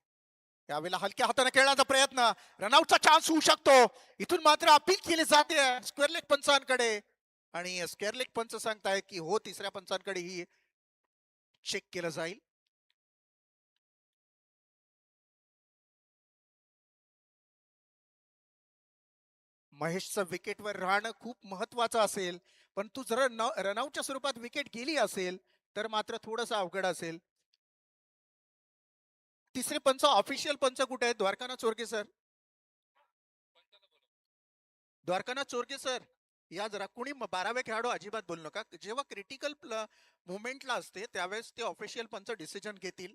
यावेळेला हलक्या हाताने खेळण्याचा प्रयत्न, रनआउटचा चान्स होऊ शकतो. इथून मात्र अपील केली जाते स्क्वेअर लेग पंचांकडे आणि स्क्वेअर लेग पंच सांगतायत की हो, तिसऱ्या पंचांकडे ही चेक केलं जाईल. महेशचं विकेटवर राहणं खूप महत्वाचं असेल, पण तू जर रनआउटच्या स्वरूपात विकेट गेली असेल तर मात्र थोडस अवघड असेल. तिसरे पंच, ऑफिशियल पंच कुठे आहेत? द्वारकानाथ चोरगे सर, द्वारकानाथ चोरगे सर या जरा. कुणी 12वे खेळाडू अजिबात बोलू नका. जेव्हा क्रिटिकल मुवमेंटला असते त्यावेळेस ते ऑफिशियल पंच डिसिजन घेतील.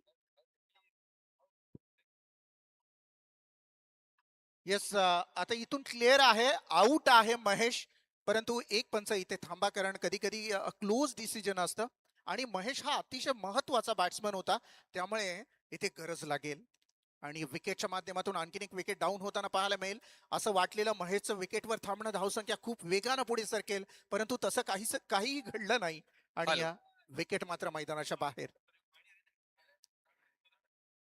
येस, आता इथून क्लिअर आहे, आउट आहे महेश, परंतु एक पंच इथे थांबा, कारण कधी कधी क्लोज डिसिजन असतं आणि महेश हा अतिशय महत्वाचा बॅट्समन होता, त्यामुळे इथे गरज लागेल. आणि विकेटच्या माध्यमातून आणखीन एक विकेट डाऊन होताना पाहायला मिळेल. असं वाटलेलं महेशचं विकेटवर थांबणं, धावसंख्या खूप वेगानं पुढे सरकेल, परंतु तसं काहीही घडलं नाही आणि विकेट मात्र मैदानाच्या बाहेर.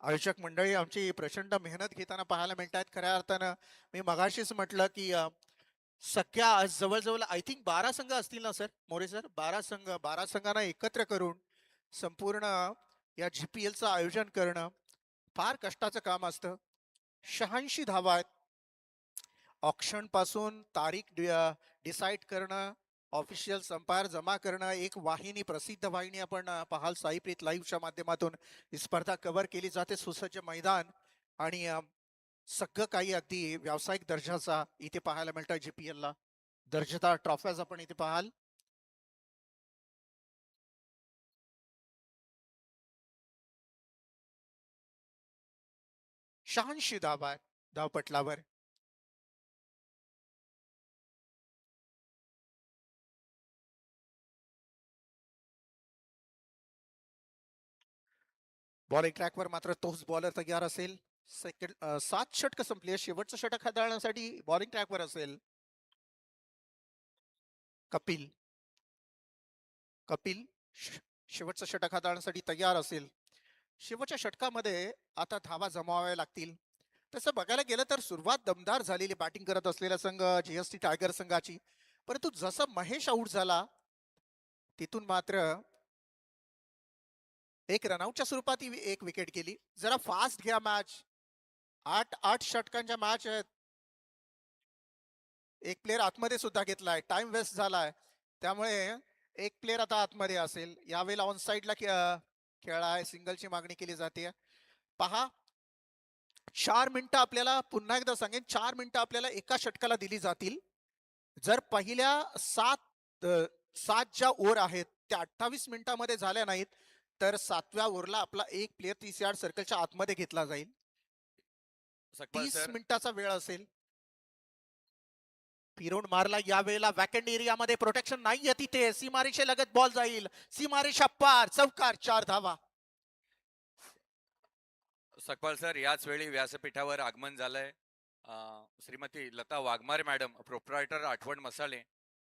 आयोजक मंडळी आमची प्रचंड मेहनत घेताना पाहायला मिळतात. खऱ्या अर्थानं मी मगाशीच म्हटलं की सगळ्या आज जवळजवळ आय थिंक 12 संघ असतील ना सर, मोरे सर? 12 संघांना एकत्र करून संपूर्ण या GPLचं आयोजन करणं फार कष्टाचं काम असतं. 86 धावा आहेत. ऑक्शन पासून तारीख डिसाईड करणं, ऑफिशियल संपायर जमा करणं, एक वाहिनी, प्रसिद्ध वाहिनी आपण पाहाल साईप्रीत लाईव्हच्या माध्यमातून ही स्पर्धा कव्हर केली जाते. सुसज्ज मैदान आणि सगळं काही अगदी व्यावसायिक दर्जाचा इथे पाहायला मिळतं. GPL ला दर्जेदार ट्रॉफ्याज आपण इथे पाहाल. शहाऐंशी धावा धावपटलावर. बॉलिंग ट्रॅकवर मात्र तोच बॉलर तयार असेल. सेकंड 7 षटक संपली, शेवटचं षटक हाताळण्यासाठी बॉलिंग ट्रॅकवर असेल कपिल. कपिल शेवटचं षटक हाताळण्यासाठी तयार असेल. शेवटच्या षटकामध्ये आता धावा जमावाव्या लागतील. तसं बघायला गेलं तर सुरुवात दमदार झालेली बॅटिंग करत असलेला संघ GST टायगर संघाची, परंतु जसं महेश आऊट झाला तिथून मात्र एक रनआउटच्या स्वरूपात एक विकेट गेली. जरा फास्ट घ्या मॅच, 8 षटकांच्या मॅच आहेत. एक प्लेअर आतमध्ये सुद्धा घेतलाय, टाइम वेस्ट झालाय, त्यामुळे एक प्लेअर आता आतमध्ये असेल. यावेळेला ऑन साइडला खेळ आहे, सिंगलची मागणी केली जाते. पहा, 4 मिनिटं आपल्याला, पुन्हा एकदा सांगेन, 4 मिनिटं आपल्याला एका षटकाला दिली जातील. जर पहिल्या 7 ज्या ओव्हर आहेत त्या 28 मिनिटांमध्ये झाल्या नाहीत तर 7व्या ओव्हरला आपला एक प्लेअर 30 यार्ड सर्कलच्या आतमध्ये घेतला जाईल. 30 मिनिटाचा वेळ असेल. फिरून मारला, या वेळेला वॅकंड एरियामध्ये प्रोटेक्शन नाहीये तिथे. सीमारेषे लगत बॉल जाईल, सीमारेषा पार, चौकार, 4 धावा. सकपाल सर, याच वेळी व्यासपीठावर आगमन झालंय श्रीमती लता वाघमारे मॅडम, प्रोप्रायटर आठवण मसाले.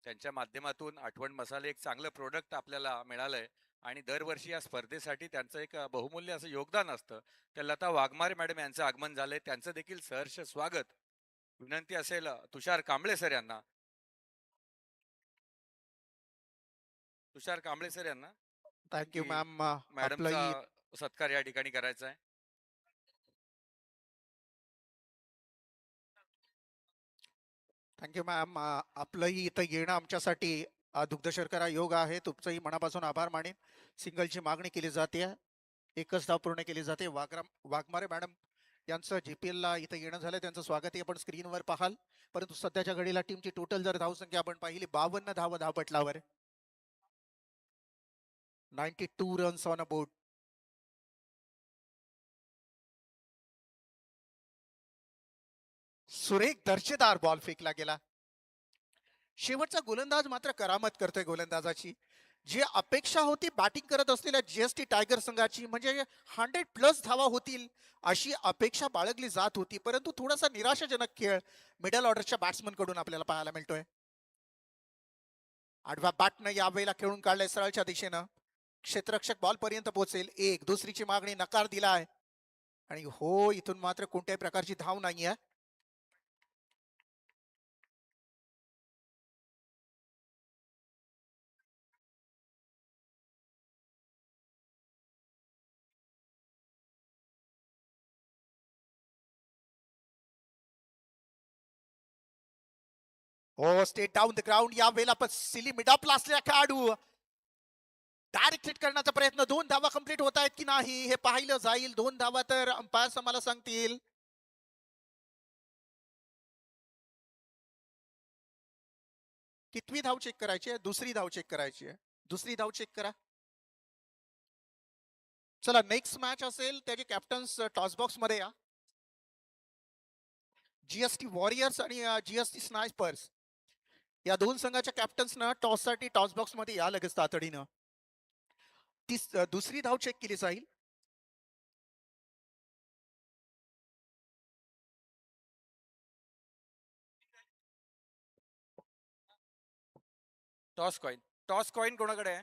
त्यांच्या माध्यमातून आठवण मसाले एक चांगलं प्रोडक्ट आपल्याला मिळालंय आणि दरवर्षी या स्पर्धेसाठी त्यांचं एक बहुमूल्य असं योगदान असतं. त्या लता वाघमारे मॅडम यांचं आगमन झालंय, त्यांचं देखील सहर्ष स्वागत. विनंती असेल तुषार कांबळे सर यांना, तुषार कांबळे सर यांना थँक्यू मॅम. मॅडमचा सत्कार या ठिकाणी करायचा आहे. Thank you ma'am. आपलंही इथं येणं आमच्यासाठी दुग्ध शर्करा योग आहे. तुमचंही मनापासून आभार मानेन. सिंगलची मागणी केली जाते, एकच धाव पूर्ण केली जाते. वाघमारे मॅडम यांचं GPL ला इथं येणं झालं, त्यांचं स्वागतही आपण स्क्रीनवर पाहाल. परंतु सध्याच्या घडीला टीमची टोटल जर धावसंख्या आपण पाहिली 52 धावा धावपटलावर, 92 रन्स ऑन अ बोर्ड. सुरेख दर्जेदार बॉल फेकला गेला. शेवटचा गोलंदाज मात्र करामत करतोय गोलंदाजाची. जी अपेक्षा होती बॅटिंग करत असलेल्या जीएसटी टायगर संघाची, म्हणजे 100+ धावा होतील अशी अपेक्षा बाळगली जात होती, परंतु थोडासा निराशाजनक खेळ मिडल ऑर्डरच्या बॅट्समन कडून आपल्याला पाहायला मिळतोय. आडव्या बॅटनं यावेळेला खेळून काढलंय सरळच्या दिशेनं. क्षेत्ररक्षक बॉल पर्यंत पोहोचेल, एक दुसरीची मागणी नकार दिलाय आणि हो, इथून मात्र कोणत्याही प्रकारची धाव नाहीये. हो, स्टेट डाऊन द ग्राउंड या वेळेला पण सिली मिड ऑफला असलेला खेळाडू डायरेक्ट हिट करण्याचा प्रयत्न. 2 धावा कंप्लीट होत आहेत की नाही हे पाहिलं जाईल. 2 धावा तर अंपायर्स आम्हाला सांगतील. कितवी धाव चेक करायची आहे? दुसरी धाव चेक करायची आहे. दुसरी धाव चेक करा. चला, नेक्स्ट मॅच असेल त्याचे कॅप्टन्स टॉस बॉक्स मध्ये या. जीएसटी वॉरियर्स आणि जीएसटी स्नायपर्स या दोन संघाच्या कॅप्टन्सना टॉस साठी टॉस बॉक्स मध्ये या लगेच तातडीनं. दुसरी धाव चेक केली जाईल. टॉस कॉइन कोणाकडे आहे?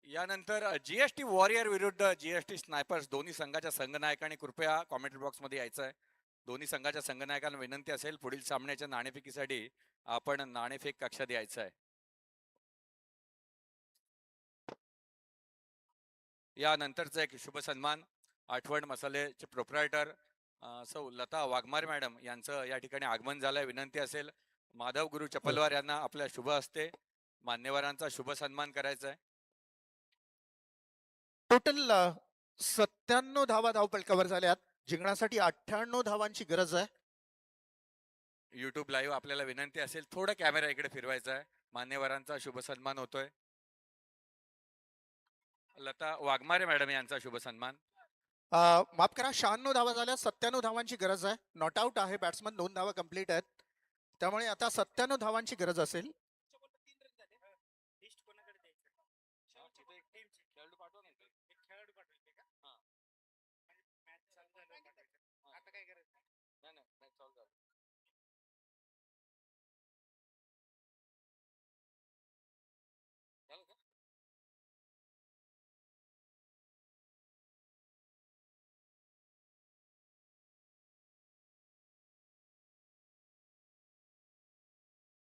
यानंतर जीएसटी वॉरियर विरुद्ध जीएसटी स्नायपर्स दोन्ही संघाच्या संघनायकांनी कृपया कॉमेंट्री बॉक्स मध्ये यायचं आहे. दोन्ही संघाच्या संघनायकांना विनंती असेल पुढील सामन्याच्या नाणेफेकीसाठी आपण नाणेफेक कक्षात यायचं आहे. यानंतरचा एक शुभ सन्मान आठवण मसालेचे प्रोप्रायटर सौ लता वाघमारे मॅडम यांचं या ठिकाणी आगमन झालंय. विनंती असेल माधव गुरु चपलवार यांना आपल्या शुभ हस्ते मान्यवरांचा शुभ सन्मान करायचा आहे. टोटल 97 धावा धावपलकावर झाल्यात. जिंकण्यासाठी 98 धावांची गरज आहे. युट्यूब लाईव्ह आपल्याला विनंती असेल थोडं कॅमेरा इकडे फिरवायचा आहे. मान्यवरांचा शुभ सन्मान होतोय. लता वाघमारे मॅडम यांचा शुभ सन्मान. माफ करा, 96 धावा झाल्या. 97 धावांची गरज आहे. नॉट आउट आहे बॅट्समन. 2 धावा कंप्लीट आहेत, त्यामुळे आता 97 धावांची गरज असेल.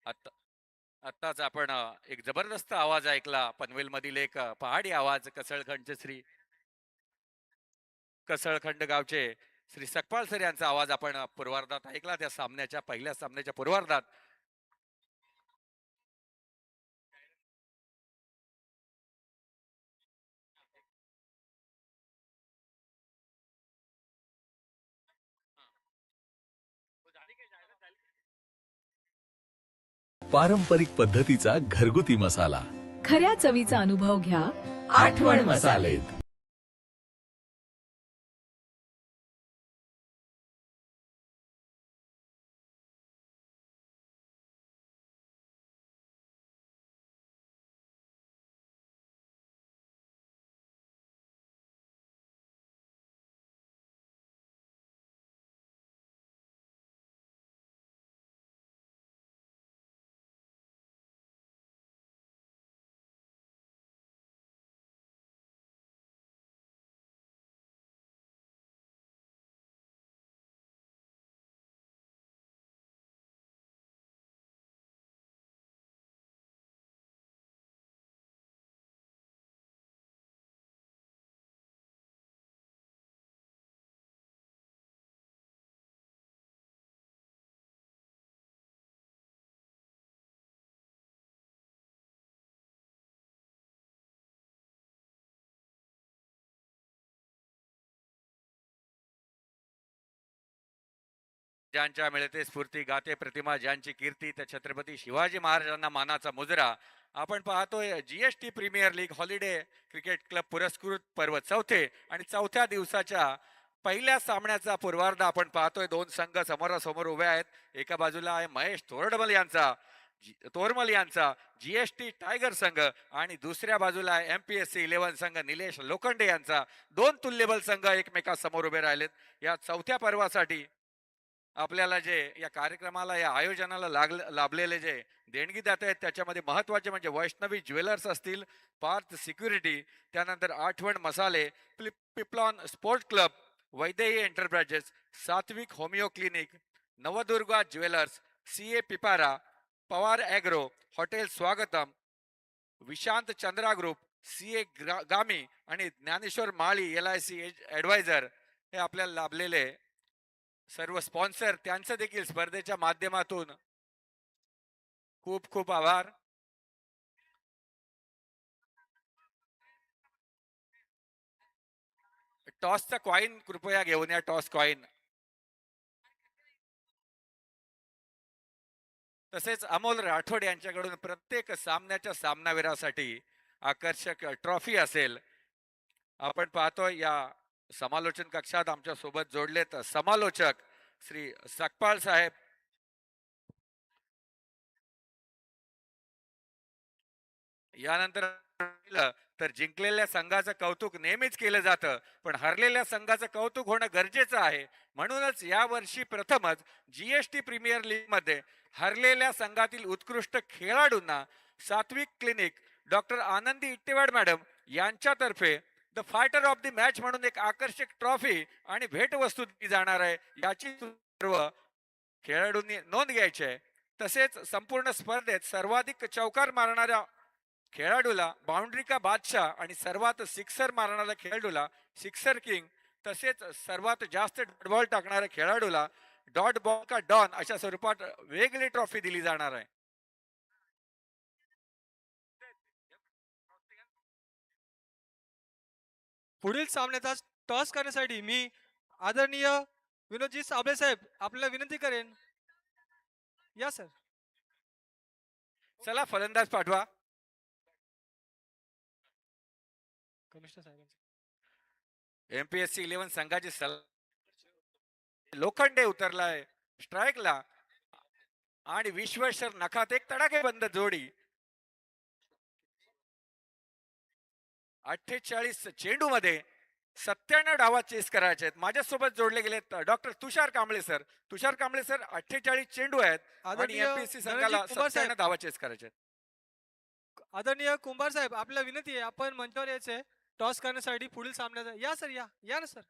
आता आत्ताच आपण एक जबरदस्त आवाज ऐकला पनवेल मधील एक पहाडी आवाज. कसळखंड गावचे श्री सकपाल सर यांचा आवाज आपण पूर्वार्धात ऐकला. त्या सामन्याच्या पहिल्या सामन्याच्या पूर्वार्धात पारंपरिक पद्धतीचा घरगुती मसाला, खऱ्या चवीचा अनुभव घ्या आठवण मसालेत. ज्यांच्या मिळते स्फूर्ती गाते प्रतिमा ज्यांची कीर्ती त्या छत्रपती शिवाजी महाराजांना मानाचा मुजरा. आपण पाहतोय GST premier league holiday cricket club पुरस्कृत पर्व चौथे आणि चौथ्या दिवसाच्या पहिल्या सामन्याचा पूर्वार्ध आपण पाहतोय. दोन संघ समोरासमोर उभे आहेत. एका बाजूला आहे महेश तोरडमल यांचा तोरमल यांचा जीएसटी टायगर संघ आणि दुसऱ्या बाजूला MPSC 11 संघ निलेश लोखंडे यांचा 2 तुल्यबल संघ एकमेकांसमोर उभे राहिलेत. या चौथ्या पर्वासाठी आपल्याला जे या कार्यक्रमाला या आयोजनाला लाभलेले जे देणगी देत आहेत त्याच्यामध्ये महत्वाचे म्हणजे वैष्णवी ज्वेलर्स असतील, पार्थ सिक्युरिटी, त्यानंतर Aathavan Masale, Piplon sport club, Vaidehi enterprises, Satvik homeo clinic, Navdurga jewellers, CA Pipara, Pawar agro, hotel Swagatam, Vishant Chandra group, CA गामी आणि ज्ञानेश्वर माळी LIC ॲडवायझर हे आपल्याला लाभलेले सर्व स्पॉन्सर त्यांचं देखील स्पर्धेच्या माध्यमातून खूप खूप आभार. टॉसचा कॉइन कृपया घेऊन या. Toss coin. तसेच अमोल राठोड यांच्याकडून प्रत्येक सामन्याच्या सामनावीरासाठी आकर्षक ट्रॉफी असेल. आपण पाहतोय या समालोचन कक्षात आमच्या सोबत जोडलेत समालोचक श्री सकपाळ साहेब, यानंतर तर जिंकलेल्या संघाचं कौतुक नेहमीच केलं जातं, पण हरलेल्या संघाचं कौतुक होणं गरजेचं आहे. म्हणूनच यावर्षी प्रथमच GST प्रीमियर लीग मध्ये हरलेल्या संघातील उत्कृष्ट खेळाडूंना सात्विक क्लिनिक डॉक्टर आनंदी इट्टेवाड मॅडम यांच्यातर्फे the fighter of the match म्हणून एक आकर्षक ट्रॉफी आणि भेटवस्तू दिली जाणार आहे. याची सर्व खेळाडूंनी नोंद घ्यायची आहे. तसेच संपूर्ण स्पर्धेत सर्वाधिक चौकार मारणाऱ्या खेळाडूला बाउंड्री का बादशाह आणि सर्वात सिक्सर मारणाऱ्या खेळाडूला सिक्सर किंग, तसेच सर्वात जास्त डॉट बॉल टाकणाऱ्या खेळाडूला डॉट बॉल का डॉन अशा स्वरूपात वेगळी ट्रॉफी दिली जाणार आहे. पुढील सामन्याचा टॉस करण्यासाठी मी आदरणीय विनोदजी साबळे साहेब आपल्याला विनंती करेन. या सर. चला फलंदाज पाठवा. कमिशनर साहेबांचे MPSC 11 संघाची लोखंडे उतरलाय स्ट्राईकला आणि विश्वेश्वर नखात एक तडाखेबंद जोडी. 48 चेंडू मध्ये 97 डावा चेस करायचे आहेत. माझ्यासोबत जोडले गेलेत डॉक्टर तुषार कांबळे सर. तुषार कांबळे सर, 48 चेंडू आहेत आणि आदरणीय MPSC संघाला धनंजय कुमार 97 धावा चेस करायचे आहेत. आदरणीय कुंभार साहेब आपल्याला विनंती आहे आपण मंचावर यायचे टॉस करण्यासाठी पुढील सामन्याचा. या सर, या या ना सर.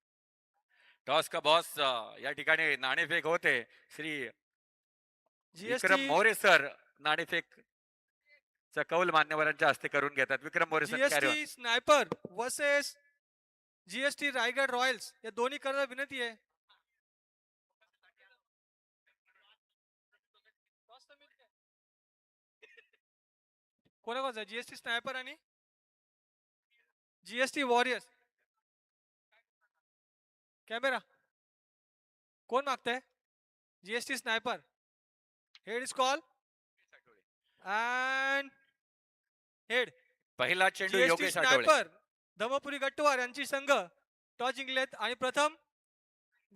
टॉस का बॉस या ठिकाणी नाणेफेक होते. श्री विक्रम जीएसटी मोरे सर नाणेफेक चा कौल मान्यवरांच्या हस्ते करून घेतात. Vikram More sir, carry on. GST sniper versus GST Raigad royals या दोन्ही करायला विनंती आहे. कोणाकोणचा GST स्नायपर आणि GST वॉरियर्स. कॅमेरा कोण मागताय? GST sniper. Head is call and head. पहिला चेंडू GST योगेश आठवले. स्नायपर धमपुरी गट्टवार यांची संघ टॉस जिंकलेत आणि प्रथम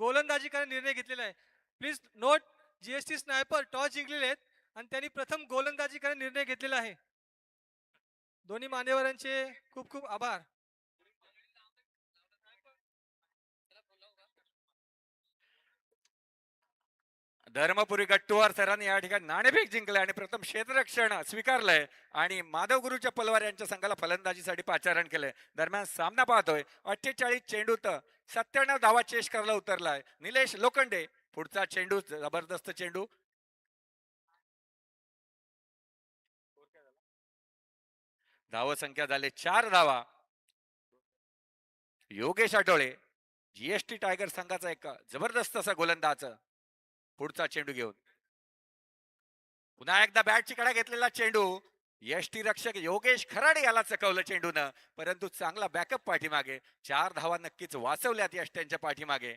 गोलंदाजी करण्याचा निर्णय घेतलेला आहे. Please note, GST sniper toss जिंकलेले आहेत आणि त्यांनी प्रथम गोलंदाजी करण्याचा निर्णय घेतलेला आहे. दोन्ही मान्यवरांचे खूप खूप आभार. धर्मपुरी गट्टुवार सरांनी या ठिकाणी नाणेफेक जिंकले आणि प्रथम क्षेत्ररक्षण स्वीकारलंय आणि माधव गुरुच्या पलवार यांच्या संघाला फलंदाजीसाठी पाचारण केलंय. दरम्यान सामना पाहतोय 48 चेंडूत 97 धावा चेस करायला उतरलाय निलेश लोखंडे. पुढचा चेंडू जबरदस्त चेंडू. धाव संख्या झाले 4 धावा. योगेश आठवळे GST टायगर संघाचा एक जबरदस्त असा गोलंदाज. पुढचा चेंडू घेऊन पुन्हा एकदा बॅटची कडा घेतलेला चेंडू. यष्टी रक्षक योगेश खराडे याला चकवलं चेंडूनं, परंतु चांगला बॅकअप पाठीमागे. 4 धावा नक्कीच वाचवल्यात यष्ट्यांच्या पाठीमागे.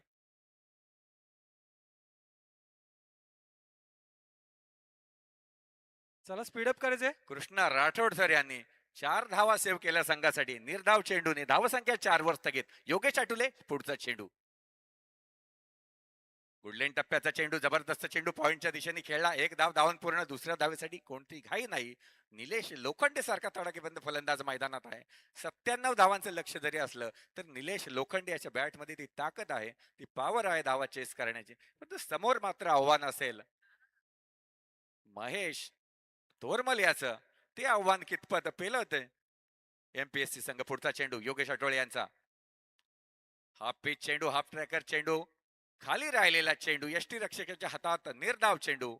चला स्पीडअप करायचंय. कृष्णा राठोड सर यांनी 4 धावा सेव्ह केल्या संघासाठी. निर्धाव चेंडूने धावसंख्या 4 वर स्थगित. योगेश आठवले पुढचा चेंडू. गुडलेन टप्प्याचा चेंडू, जबरदस्त चेंडू पॉइंटच्या दिशेने खेळला. एक धाव धावून पूर्ण. दुसऱ्या धावेसाठी कोणती घाई नाही. निलेश लोखंडे सारखा तडाखेबंद फलंदाज मैदानात आहे. 97 धावांचं लक्ष जरी असलं तर निलेश लोखंडे याच्या बॅटमध्ये ती ताकद आहे, ती पॉवर आहे धावा चेस करण्याची. पण समोर मात्र आव्हान असेल महेश तोरमल याचं. ते आव्हान कितपत पेलवते एमपीएससी संघ. पुढचा चेंडू योगेश आठवळे यांचा. हाफ पिच चेंडू, हाफ ट्रॅकर चेंडू, खाली राहिलेला चेंडू, यष्टी रक्षकाच्या हातात निर्धाव चेंडू.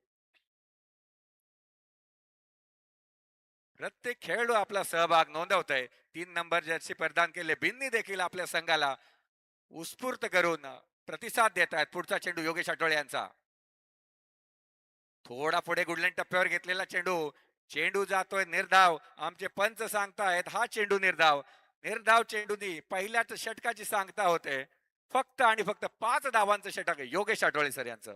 प्रत्येक खेळाडू आपला सहभाग नोंदवत आहे. 3 नंबर जर्सी परिधान केले बिन्नी देखील आपल्या संघाला उत्स्फूर्त करून प्रतिसाद देत आहेत. पुढचा चेंडू योगेश आठवळे यांचा. थोडा पुढे गुडलेन टप्प्यावर घेतलेला चेंडू, चेंडू जातोय निर्धाव. आमचे पंच सांगतायत हा चेंडू निर्धाव. निर्धाव चेंडूनी पहिल्याच षटकाची सांगता होते. फक्त आणि फक्त 5 धावांचं षटक योगेश आठवळे सर यांचं.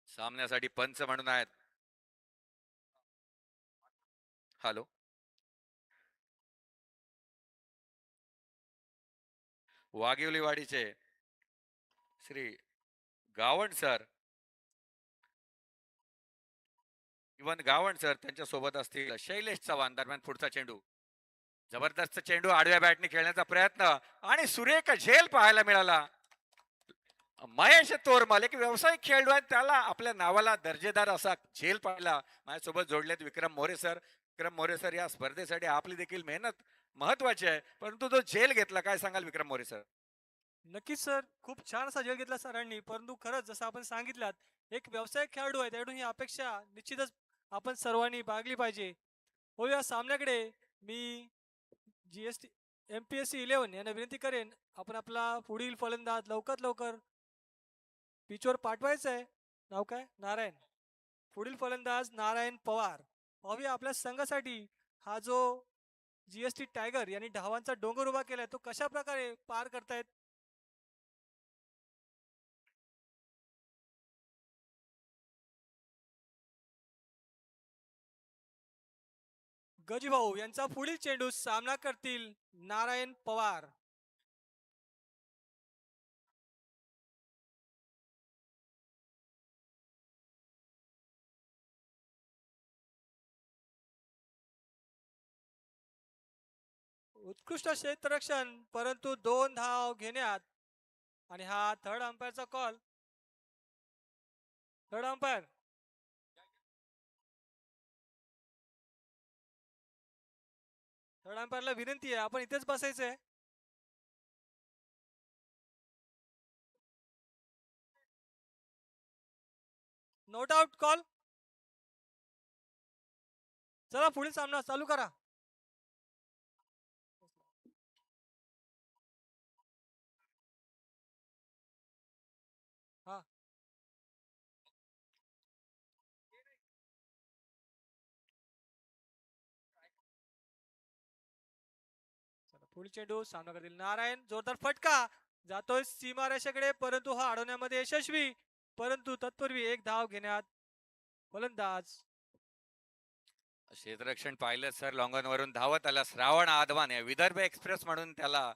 सामन्यासाठी पंच म्हणून आहेत. Hello, वाघिवलीवाडीचे Shri Gawan sir, even Gawan sir त्यांच्या सोबत असतील शैलेश चव्हाण. दरम्यान पुढचा चेंडू, जबरदस्त चेंडू आडव्या बॅटने खेळण्याचा प्रयत्न आणि सुरेख झेल पाहायला मिळाला. महेश तोरमल एक व्यावसायिक खेळाडू आहे, त्याला आपल्या नावाला दर्जेदार असा झेल पाहिला. माझ्यासोबत जोडलेत विक्रम मोरे सर. विक्रम मोरे सर, या स्पर्धेसाठी आपली देखील मेहनत महत्वाची आहे, परंतु तो झेल घेतला. काय सांगाल विक्रम मोरे सर? नक्कीच सर, खूप छान असा झेल घेतला सरांनी. परंतु खरंच जसं आपण सांगितलं, एक व्यावसायिक खेळाडू आहे, त्याकडून ही अपेक्षा निश्चितच आपण सर्वांनी बाळगली पाहिजे. हो, या सामन्याकडे मी जीएसटी एमपीएससी 11 यांना विनंती करेन, आपण आपला पुढील फलंदाज लवकरात लवकर पिचवर पाठवायचं आहे. नाव काय? नारायण. पुढील फलंदाज नारायण पवार. पाहूया आपल्या संघासाठी हा जो जीएसटी टायगर यांनी धावांचा डोंगर उभा केलाय तो कशा प्रकारे पार करतायत. गजीभाऊ यांचा पुढील चेंडू सामना करतील नारायण पवार. उत्कृष्ट क्षेत्ररक्षण, परंतु 2 धाव घेण्यात. आणि हा थर्ड अंपायरचा कॉल. थर्ड अंपायर अंपायरला विनंती आहे, आपण इथेच बसायचंय. Note out call. चला पुढील सामना चालू करा. हा, पुढील चेंडू सामना करतील नारायण. जोरदार फटका जातोय सीमारेषेकडे, परंतु हा अडवण्यामध्ये यशस्वी. परंतु तत्पूर्वी एक धाव घेण्यात फलंदाज. क्षेत्ररक्षण पाहिलं सर, लॉंगॉन वरून धावत आला श्रावण आदवान. विदर्भ एक्सप्रेस म्हणून त्याला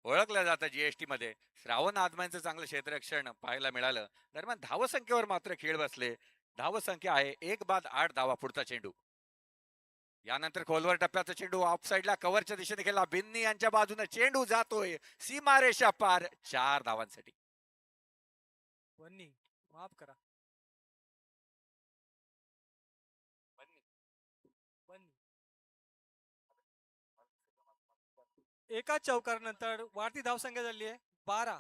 ओळखलं जातं जीएसटी मध्ये. श्रावण आदवानचं चांगलं क्षेत्ररक्षण पाहायला मिळालं. दरम्यान धावसंख्येवर मात्र खेळ बसले. धावसंख्या आहे 1 बाद 8 धावा. पुढचा चेंडू, यानंतर खोलवर टप्प्याचा चेंडू ऑफ साइडला कव्हरच्या दिशेने गेला. बिन्नी यांच्या बाजूने चेंडू जातोय सीमारेषा पार. 4 धावांसाठी. वन्नी माफ करा, एका चौकारानंतर वाढती धावसंख्या झाली आहे 12.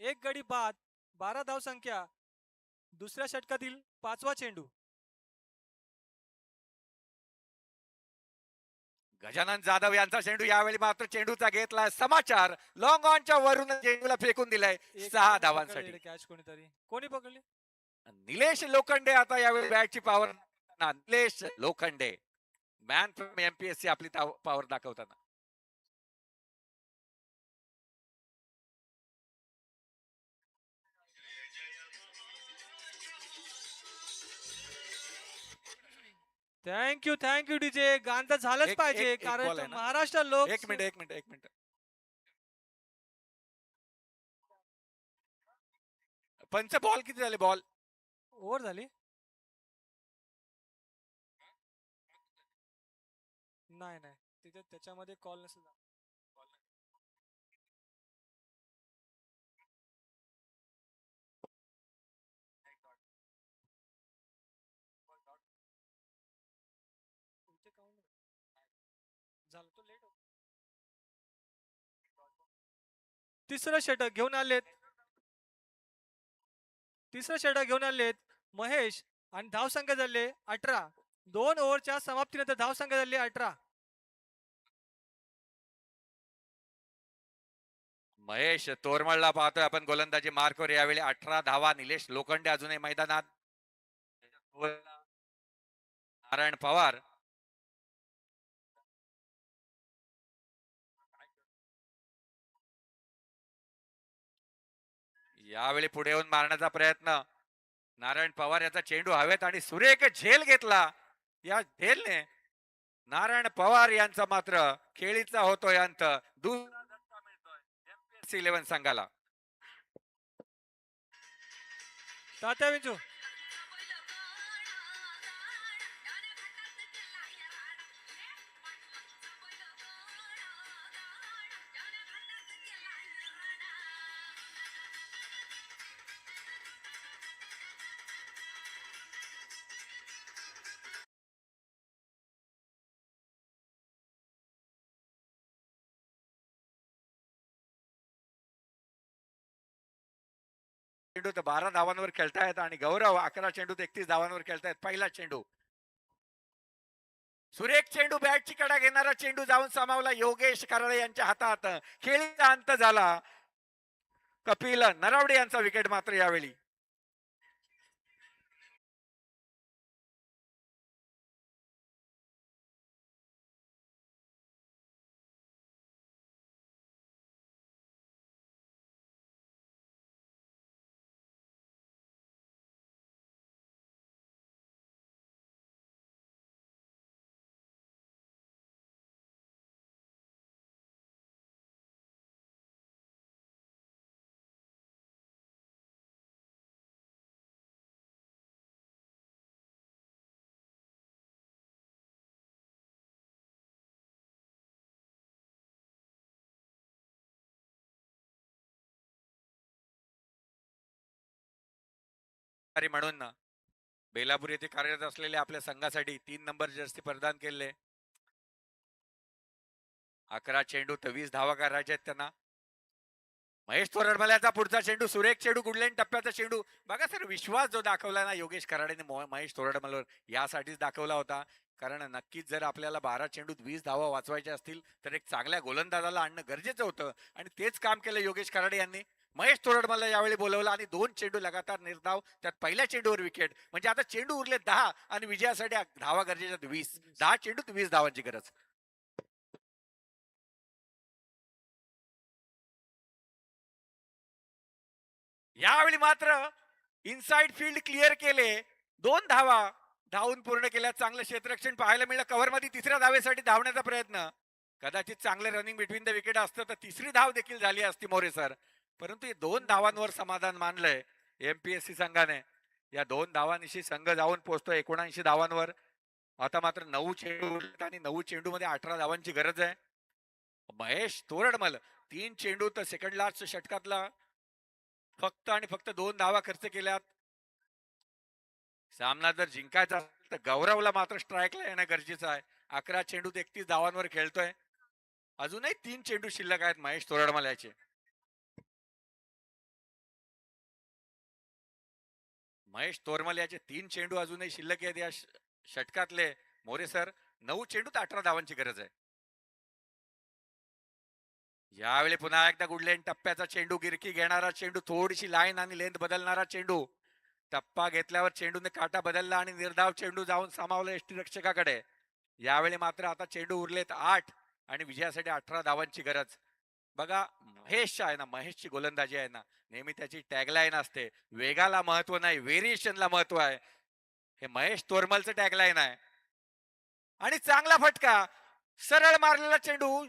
एक गडी बाद, 12 धावसंख्या. दुसऱ्या षटकातील 5वा चेंडू. गजानन जाधव यांचा चेंडू, यावेळी मात्र चेंडूचा घेतलाय समाचार. लॉंग ऑनच्या वरून चेंडूला फेकून दिलाय. 6 धावांसाठी. कॅच कोणी पकडले? निलेश लोखंडे आता यावेळी बॅटची power. Nilesh Lokhande man from MPSC आपली पॉवर दाखवताना. Thank you DJ. गाणं तर झालंच एक- पाहिजे एक कारण ball आहे ना? महाराष्ट्र लोक एक मिनिट. पंच बॉल किती झाले बॉल? ओव्हर झाली. नाही त्याच्यामध्ये कॉल नसेल झाला. इथे count नाही. झालं तो लेट होता. तिसरं षटक घेऊन आलेत महेश आणि धावसंख्या झाले 18. 2 ओव्हरच्या समाप्तीनंतर धावसंख्या झाली 18. महेश तोरमळला पाहतोय आपण गोलंदाजी मार्कवर यावेळी 18 धावा. निलेश लोखंडे अजूनही मैदानात. नारायण पवार यावेळी पुढे येऊन मारण्याचा प्रयत्न. नारायण पवार याचा चेंडू हवेत आणि सुरेख झेल घेतला. या झेलने नारायण पवार यांचा मात्र खेळीचा होतोय अंत. दुसरा धक्का मिळतोय MPSC 11 संघाला. तात्या विंचू चेंडू तर 12 धावांवर खेळतायत आणि गौरव 11 चेंडू 31 धावांवर खेळतायत. पहिला चेंडू सुरेख चेंडू, बॅटची कडा घेणारा चेंडू जाऊन सामावला योगेश कराळे यांच्या हातात. खेळीचा अंत झाला. कपिल नरावडे यांचा विकेट मात्र यावेळी. म्हणून बेलापूर येथे कार्यरत असलेल्या आपल्या संघासाठी 3 नंबर जर्सी प्रदान केले. 11 चेंडू 23 धावा करायच्या आहेत त्यांना. महेश तोरडमल्याचा पुढचा चेंडू सुरेख चेंडू गुडलेन टप्प्याचा चेंडू. बघा सर, विश्वास जो दाखवला ना योगेश कराडेने महेश तोरडमलवर यासाठीच दाखवला होता. कारण नक्कीच जर आपल्याला 12 चेंडूत 20 धावा वाचवायच्या असतील तर एक चांगल्या गोलंदाजाला आणणं गरजेचं होतं आणि तेच काम केलं योगेश कराडे यांनी. महेश तोरडमलला यावेळी बोलवलं आणि 2 चेंडू लगातार निर्धाव. त्यात पहिल्या चेंडूवर विकेट. म्हणजे आता चेंडू उरले 10 आणि विजयासाठी धावा गरजेच्या 20. 10 चेंडूत 20 धावांची गरज. यावेळी मात्र इनसाइड फील्ड क्लिअर केले. 2 धावा धावून पूर्ण केल्या. चांगलं क्षेत्ररक्षण पाहायला मिळलं. कव्हर मध्ये तिसऱ्या धावेसाठी धावण्याचा प्रयत्न. कदाचित चांगलं रनिंग बिटवीन द विकेट असतं तर तिसरी धाव देखील झाली असती मोरे सर. परंतु 2 धावांवर समाधान मानलंय MPSC संघाने. या 2 धावांनिशी संघ जाऊन पोहोचतोय 79 धावांवर. आता मात्र 9 चेंडू उरलेत आणि 9 चेंडू मध्ये 18 धावांची गरज आहे. महेश तोरडमल 3 चेंडू तर सेकंड लास्ट षटकातला फक्त आणि फक्त 2 धावा खर्च केल्यात. सामना जर जिंकायचा असेल तर गौरवला मात्र स्ट्राईकला येणं गरजेचं आहे. 11 चेंडू 31 धावांवर खेळतोय. अजूनही 3 चेंडू शिल्लक आहेत महेश तोरडमल याचे. महेश तोरमल याचे 3 चेंडू अजूनही शिल्लक आहेत या षटकातले. मोरे सर 9 चेंडूत 18 धावांची गरज आहे. यावेळी पुन्हा एकदा गुडलेन टप्प्याचा चेंडू, गिरकी घेणारा चेंडू, थोडीशी लाईन आणि लेंथ बदलणारा चेंडू. टप्पा घेतल्यावर चेंडूने काटा बदलला आणि निर्धाव चेंडू जाऊन सामावला यष्टीरक्षकाकडे. यावेळी मात्र आता चेंडू उरलेत 8 आणि विजयासाठी 18 धावांची गरज. बघा महेश आहे ना, महेशची गोलंदाजी आहे ना, नेहमी त्याची टॅगलाईन असते, वेगाला महत्व नाही व्हेरिएशनला महत्व आहे. हे महेश तोरमलचं टॅगलाईन आहे. आणि चांगला फटका, सरळ मारलेला चेंडू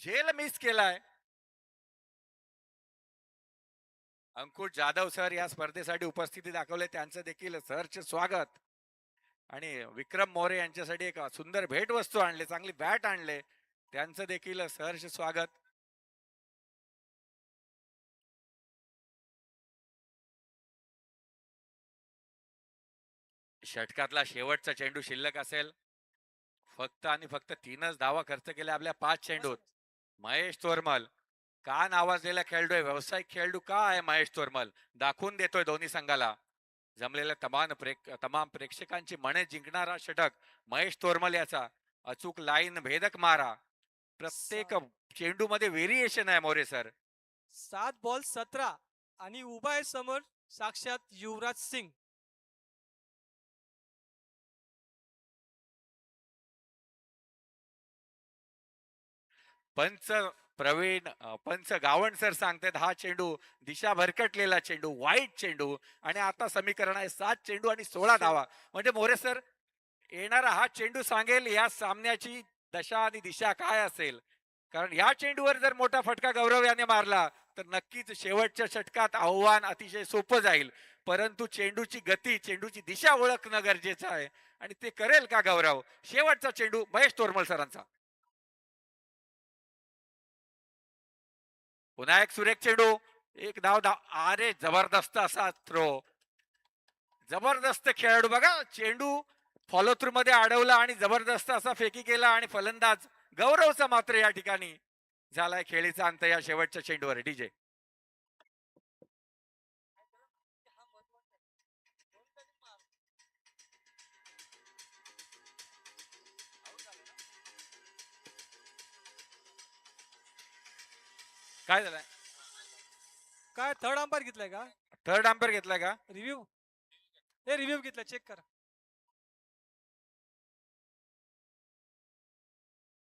झेल मिस केलाय. अंकुश जाधव सर या स्पर्धेसाठी उपस्थिती दाखवले, त्यांचं देखील सरचे स्वागत. आणि विक्रम मोरे यांच्यासाठी एक सुंदर भेटवस्तू आणले, चांगली बॅट आणले, त्यांचं देखील सहर्ष स्वागत. षटकातला शेवटचा चेंडू शिल्लक असेल. फक्त आणि फक्त 3च धावा खर्च केल्या आपल्या 5 चेंडूत. महेश तोरमल का नावाजलेला खेळाडू आहे, व्यावसायिक खेळाडू का आहे महेश तोरमल, दाखवून देतोय दोन्ही संघाला. जमलेल्या तमाम प्रेक्षकांची मने जिंकणारा षटक महेश तोरमल याचा. अचूक लाईन भेदक मारा, प्रत्येक चेंडू मध्ये व्हेरिएशन आहे मोरे सर. 7 बॉल 17 आणि उभा आहे समोर साक्षात युवराज सिंग. पंच पंच गावण सर सांगतात हा चेंडू दिशा भरकटलेला चेंडू, वाईट चेंडू. आणि आता समीकरण आहे 7 चेंडू आणि 16 धावा. म्हणजे मोरे सर येणारा हा चेंडू सांगेल या सामन्याची दशा आणि दिशा काय असेल. कारण या चेंडूवर जर मोठा फटका गौरव याने मारला तर नक्कीच शेवटच्या षटकात आव्हान अतिशय सोपं जाईल. परंतु चेंडूची गती, चेंडूची दिशा ओळखणं गरजेचं आहे आणि ते करेल का गौरव. शेवटचा चेंडू महेश तोरमल सरांचा. पुन्हा एक सुरेख चेंडू, एक धाव अरे जबरदस्त असा थ्रो, जबरदस्त खेळाडू बघा. चेंडू फॉलो थ्रू मध्ये अडवला आणि जबरदस्त असा फेकी केला आणि फलंदाज गौरवचा मात्र या ठिकाणी झालाय खेळीचा अंत या शेवटच्या चेंडूवर. डीजे काय झालंय, काय थर्ड अंपायर घेतलाय का? थर्ड अंपायर घेतलाय का? रिव्ह्यू, हे रिव्ह्यू घेतला, चेक करा.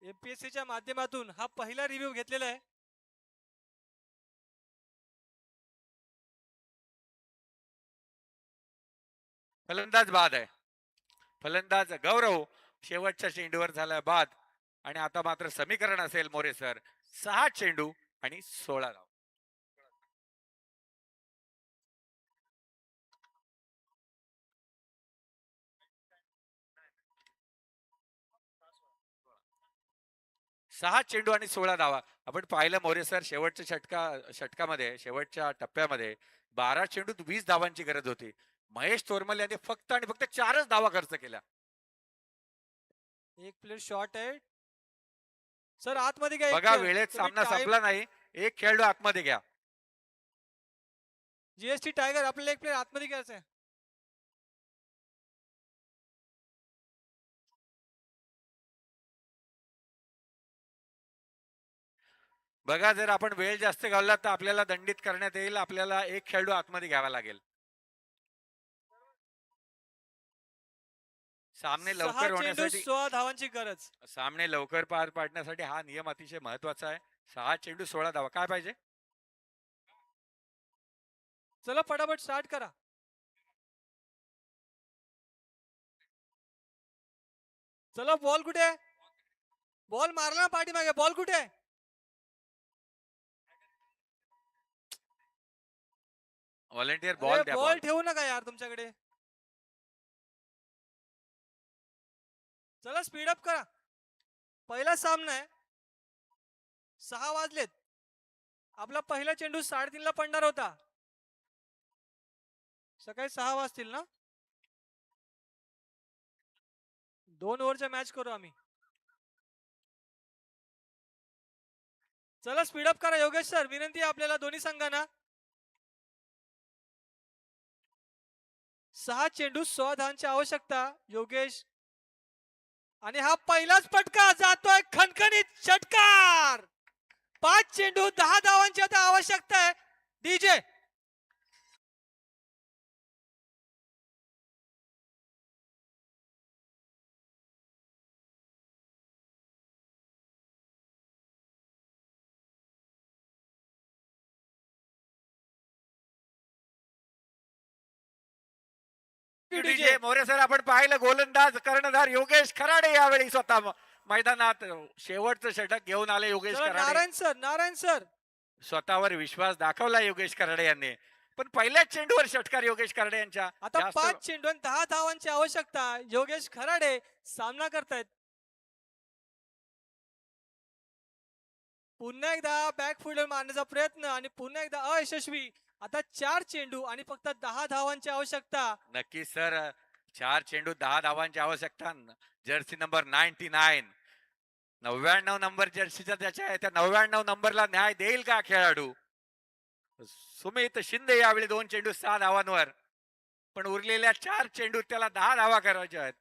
एमपीएससी च्या माध्यमातून हा पहिला रिव्ह्यू घेतलेला आहे. फलंदाज बाद आहे, फलंदाज गौरव शेवटच्या चेंडूवर झालाय बाद. आणि आता मात्र समीकरण असेल मोरे सर 6 चेंडू आणि 16 धाव. सहा चेंडू आणि 16 धावा. आपण पाहिलं मोरे सर शेवटच्या षटकामध्ये शेवटच्या टप्प्यामध्ये 12 चेंडूत 20 धावांची गरज होती. महेश तोरमल यांनी फक्त आणि फक्त 4च धावा खर्च केल्या. एक प्लेयर शॉर्ट आहे सर, आतमध्ये घ्या. बघा वेळेत सामना संपला नाही, एक खेळाडू आतमध्ये घ्या. जीएसटी टायगर आपल्याला एक प्लेयर आतमध्ये घ्यायचा आहे. बघा जर आपण वेळ जास्त घालवला तर आपल्याला दंडित करण्यात येईल. आपल्याला एक खेळाडू आतमध्ये घ्यावा लागेल. सामने लवकर होण्यासाठी 16 धावांची गरज. सामने लवकर पार पाडण्यासाठी हा नियम अतिशय महत्वाचा आहे. 6 चेंडू 16 धावा. काय पाहिजे? चला फटाफट स्टार्ट करा. चला बॉल कुठे? बॉल मारला पाठीमागे, बॉल कुठे? व्हॉलेंटियर बॉल द्या. बॉल ठेवू नका यार तुमच्याकडे. चला स्पीड अप करा. पहिला सामना आहे. 6 वाजलेत. आपला पहिला चेंडू 3:30 ला पडणार होता. सकाळी 6 वाजतील ना? 2 ओव्हरचा मॅच करू आम्ही. चला स्पीड अप करा. योगेश सर विनंती आहे आपल्याला दोन्ही संघांना. 6 चेंडू 16 धावांची आवश्यकता. योगेश, आणि हा पहिलाच फटका जातोय खणखणीत षटकार. 5 चेंडू 10 धावांची आता आवश्यकता आहे. डीजे DJ मोरे सर, आपण पाहिलं गोलंदाज कर्णधार योगेश खराडे यावेळी स्वतः मैदानात शेवटचं षटक घेऊन आले योगेश चला, खराडे. नारायण सर स्वतःवर विश्वास दाखवला योगेश खराडे यांनी, पण पहिल्याच चेंडूवर षटकार योगेश खराडे यांच्या. आता जास्त- 5 चेंडू आणि 10 धावांची आवश्यकता. योगेश खराडे सामना करतायत. पुन्हा एकदा बॅकफुट मारण्याचा प्रयत्न आणि पुन्हा एकदा अयशस्वी. आता 4 चेंडू आणि फक्त 10 धावांची आवश्यकता. नक्की सर, 4 चेंडू 10 धावांची आवश्यकता. जर्सी नंबर 99 नंबर जर्सीचा त्याच्या आहे, त्या 99 नंबरला न्याय देईल का खेळाडू? सुमित शिंदे यावेळी 2 चेंडू 6 धावांवर, पण उरलेल्या 4 चेंडूत त्याला 10 धावा करायच्या आहेत.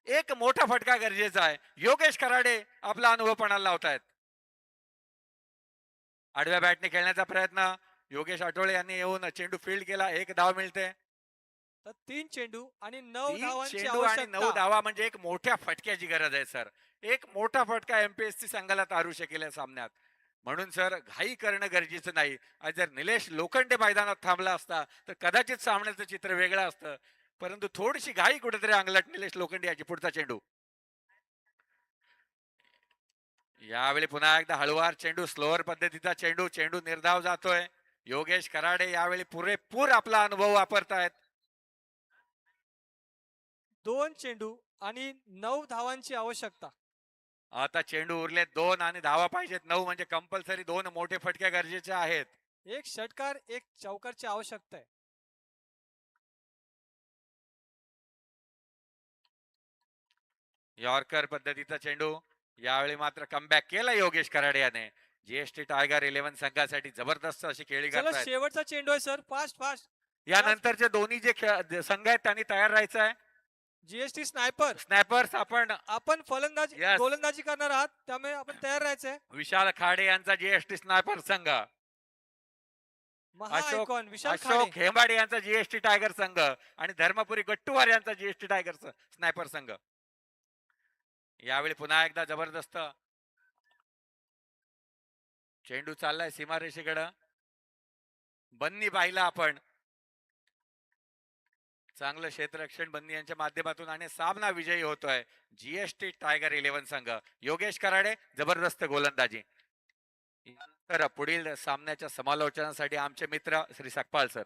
एक मोठा फटका गरजेचा आहे. योगेश खराडे आपला अनुभव पणाला लावतायत. आडव्या बॅटने खेळण्याचा प्रयत्न योगेश आठवळे यांनी येऊन चेंडू फील्ड केला. 1 धाव मिळते. तर 3 चेंडू आणि 9 तीन धावांची चेंडू आणि 9 आवश्यकता. धावा म्हणजे एक मोठ्या फटक्याची गरज आहे सर. एक मोठा फटका एमपीएससी संघाला तारू शकेल या सामन्यात. म्हणून सर घाई करणं गरजेचं नाही. आज जर निलेश लोखंडे मैदानात थांबला असता तर कदाचित सामन्याचं चित्र वेगळं असतं, परंतु थोडीशी घाई कुठेतरी अंगलट निलेश लोखंडे याची. पुढचा चेंडू यावेळी पुन्हा एकदा हळुवार चेंडू, स्लोअर पद्धतीचा चेंडू. चेंडू निर्धाव जातोय. योगेश खराडे यावेळी पुरेपूर आपला अनुभव वापरतायत. 2 चेंडू आणि 9 धावांची आवश्यकता. आता चेंडू उरले 2 आणि धावा पाहिजेत 9, म्हणजे कंपल्सरी 2 मोठे फटके गरजेचे आहेत. एक षटकार, एक चौकारची आवश्यकता आहे. यॉर्कर पद्धतीचा चेंडू. यावेळी मात्र कमबॅक केला योगेश खराडे याने. जीएसटी टायगर 11 संघासाठी जबरदस्त अशी खेळी चला, करतायत. शेवटचा चेंडू आहे सर. फास्ट. यानंतरचे दोन्ही जे संघ आहेत त्यांनी तयार राहायचं आहे. GST sniper. स्नॅपर्स आपण आपण फलंदाजी Yes. गोलंदाजी करणार आहात, त्यामुळे आपण तयार राहायचंय. विशाल खाडे यांचा जीएसटी स्नायपर संघ, महाआयकॉन विशाल अशोक खाडे. हेंबाडे यांचा जीएसटी टायगर संघ आणि धर्मपुरी गट्टूवार यांचा जीएसटी टायगर स्नायपर संघ. यावेळी पुन्हा एकदा जबरदस्त चेंडू चाललाय सीमारेषेकडं. बन्नी पाहिला आपण, चांगलं क्षेत्ररक्षण बन्नी यांच्या माध्यमातून आणि सामना विजयी होतोय जीएसटी टायगर 11 संघ. योगेश कराडे जबरदस्त गोलंदाजी. तर पुढील सामन्याच्या समालोचनासाठी आमचे मित्र श्री सकपाल सर.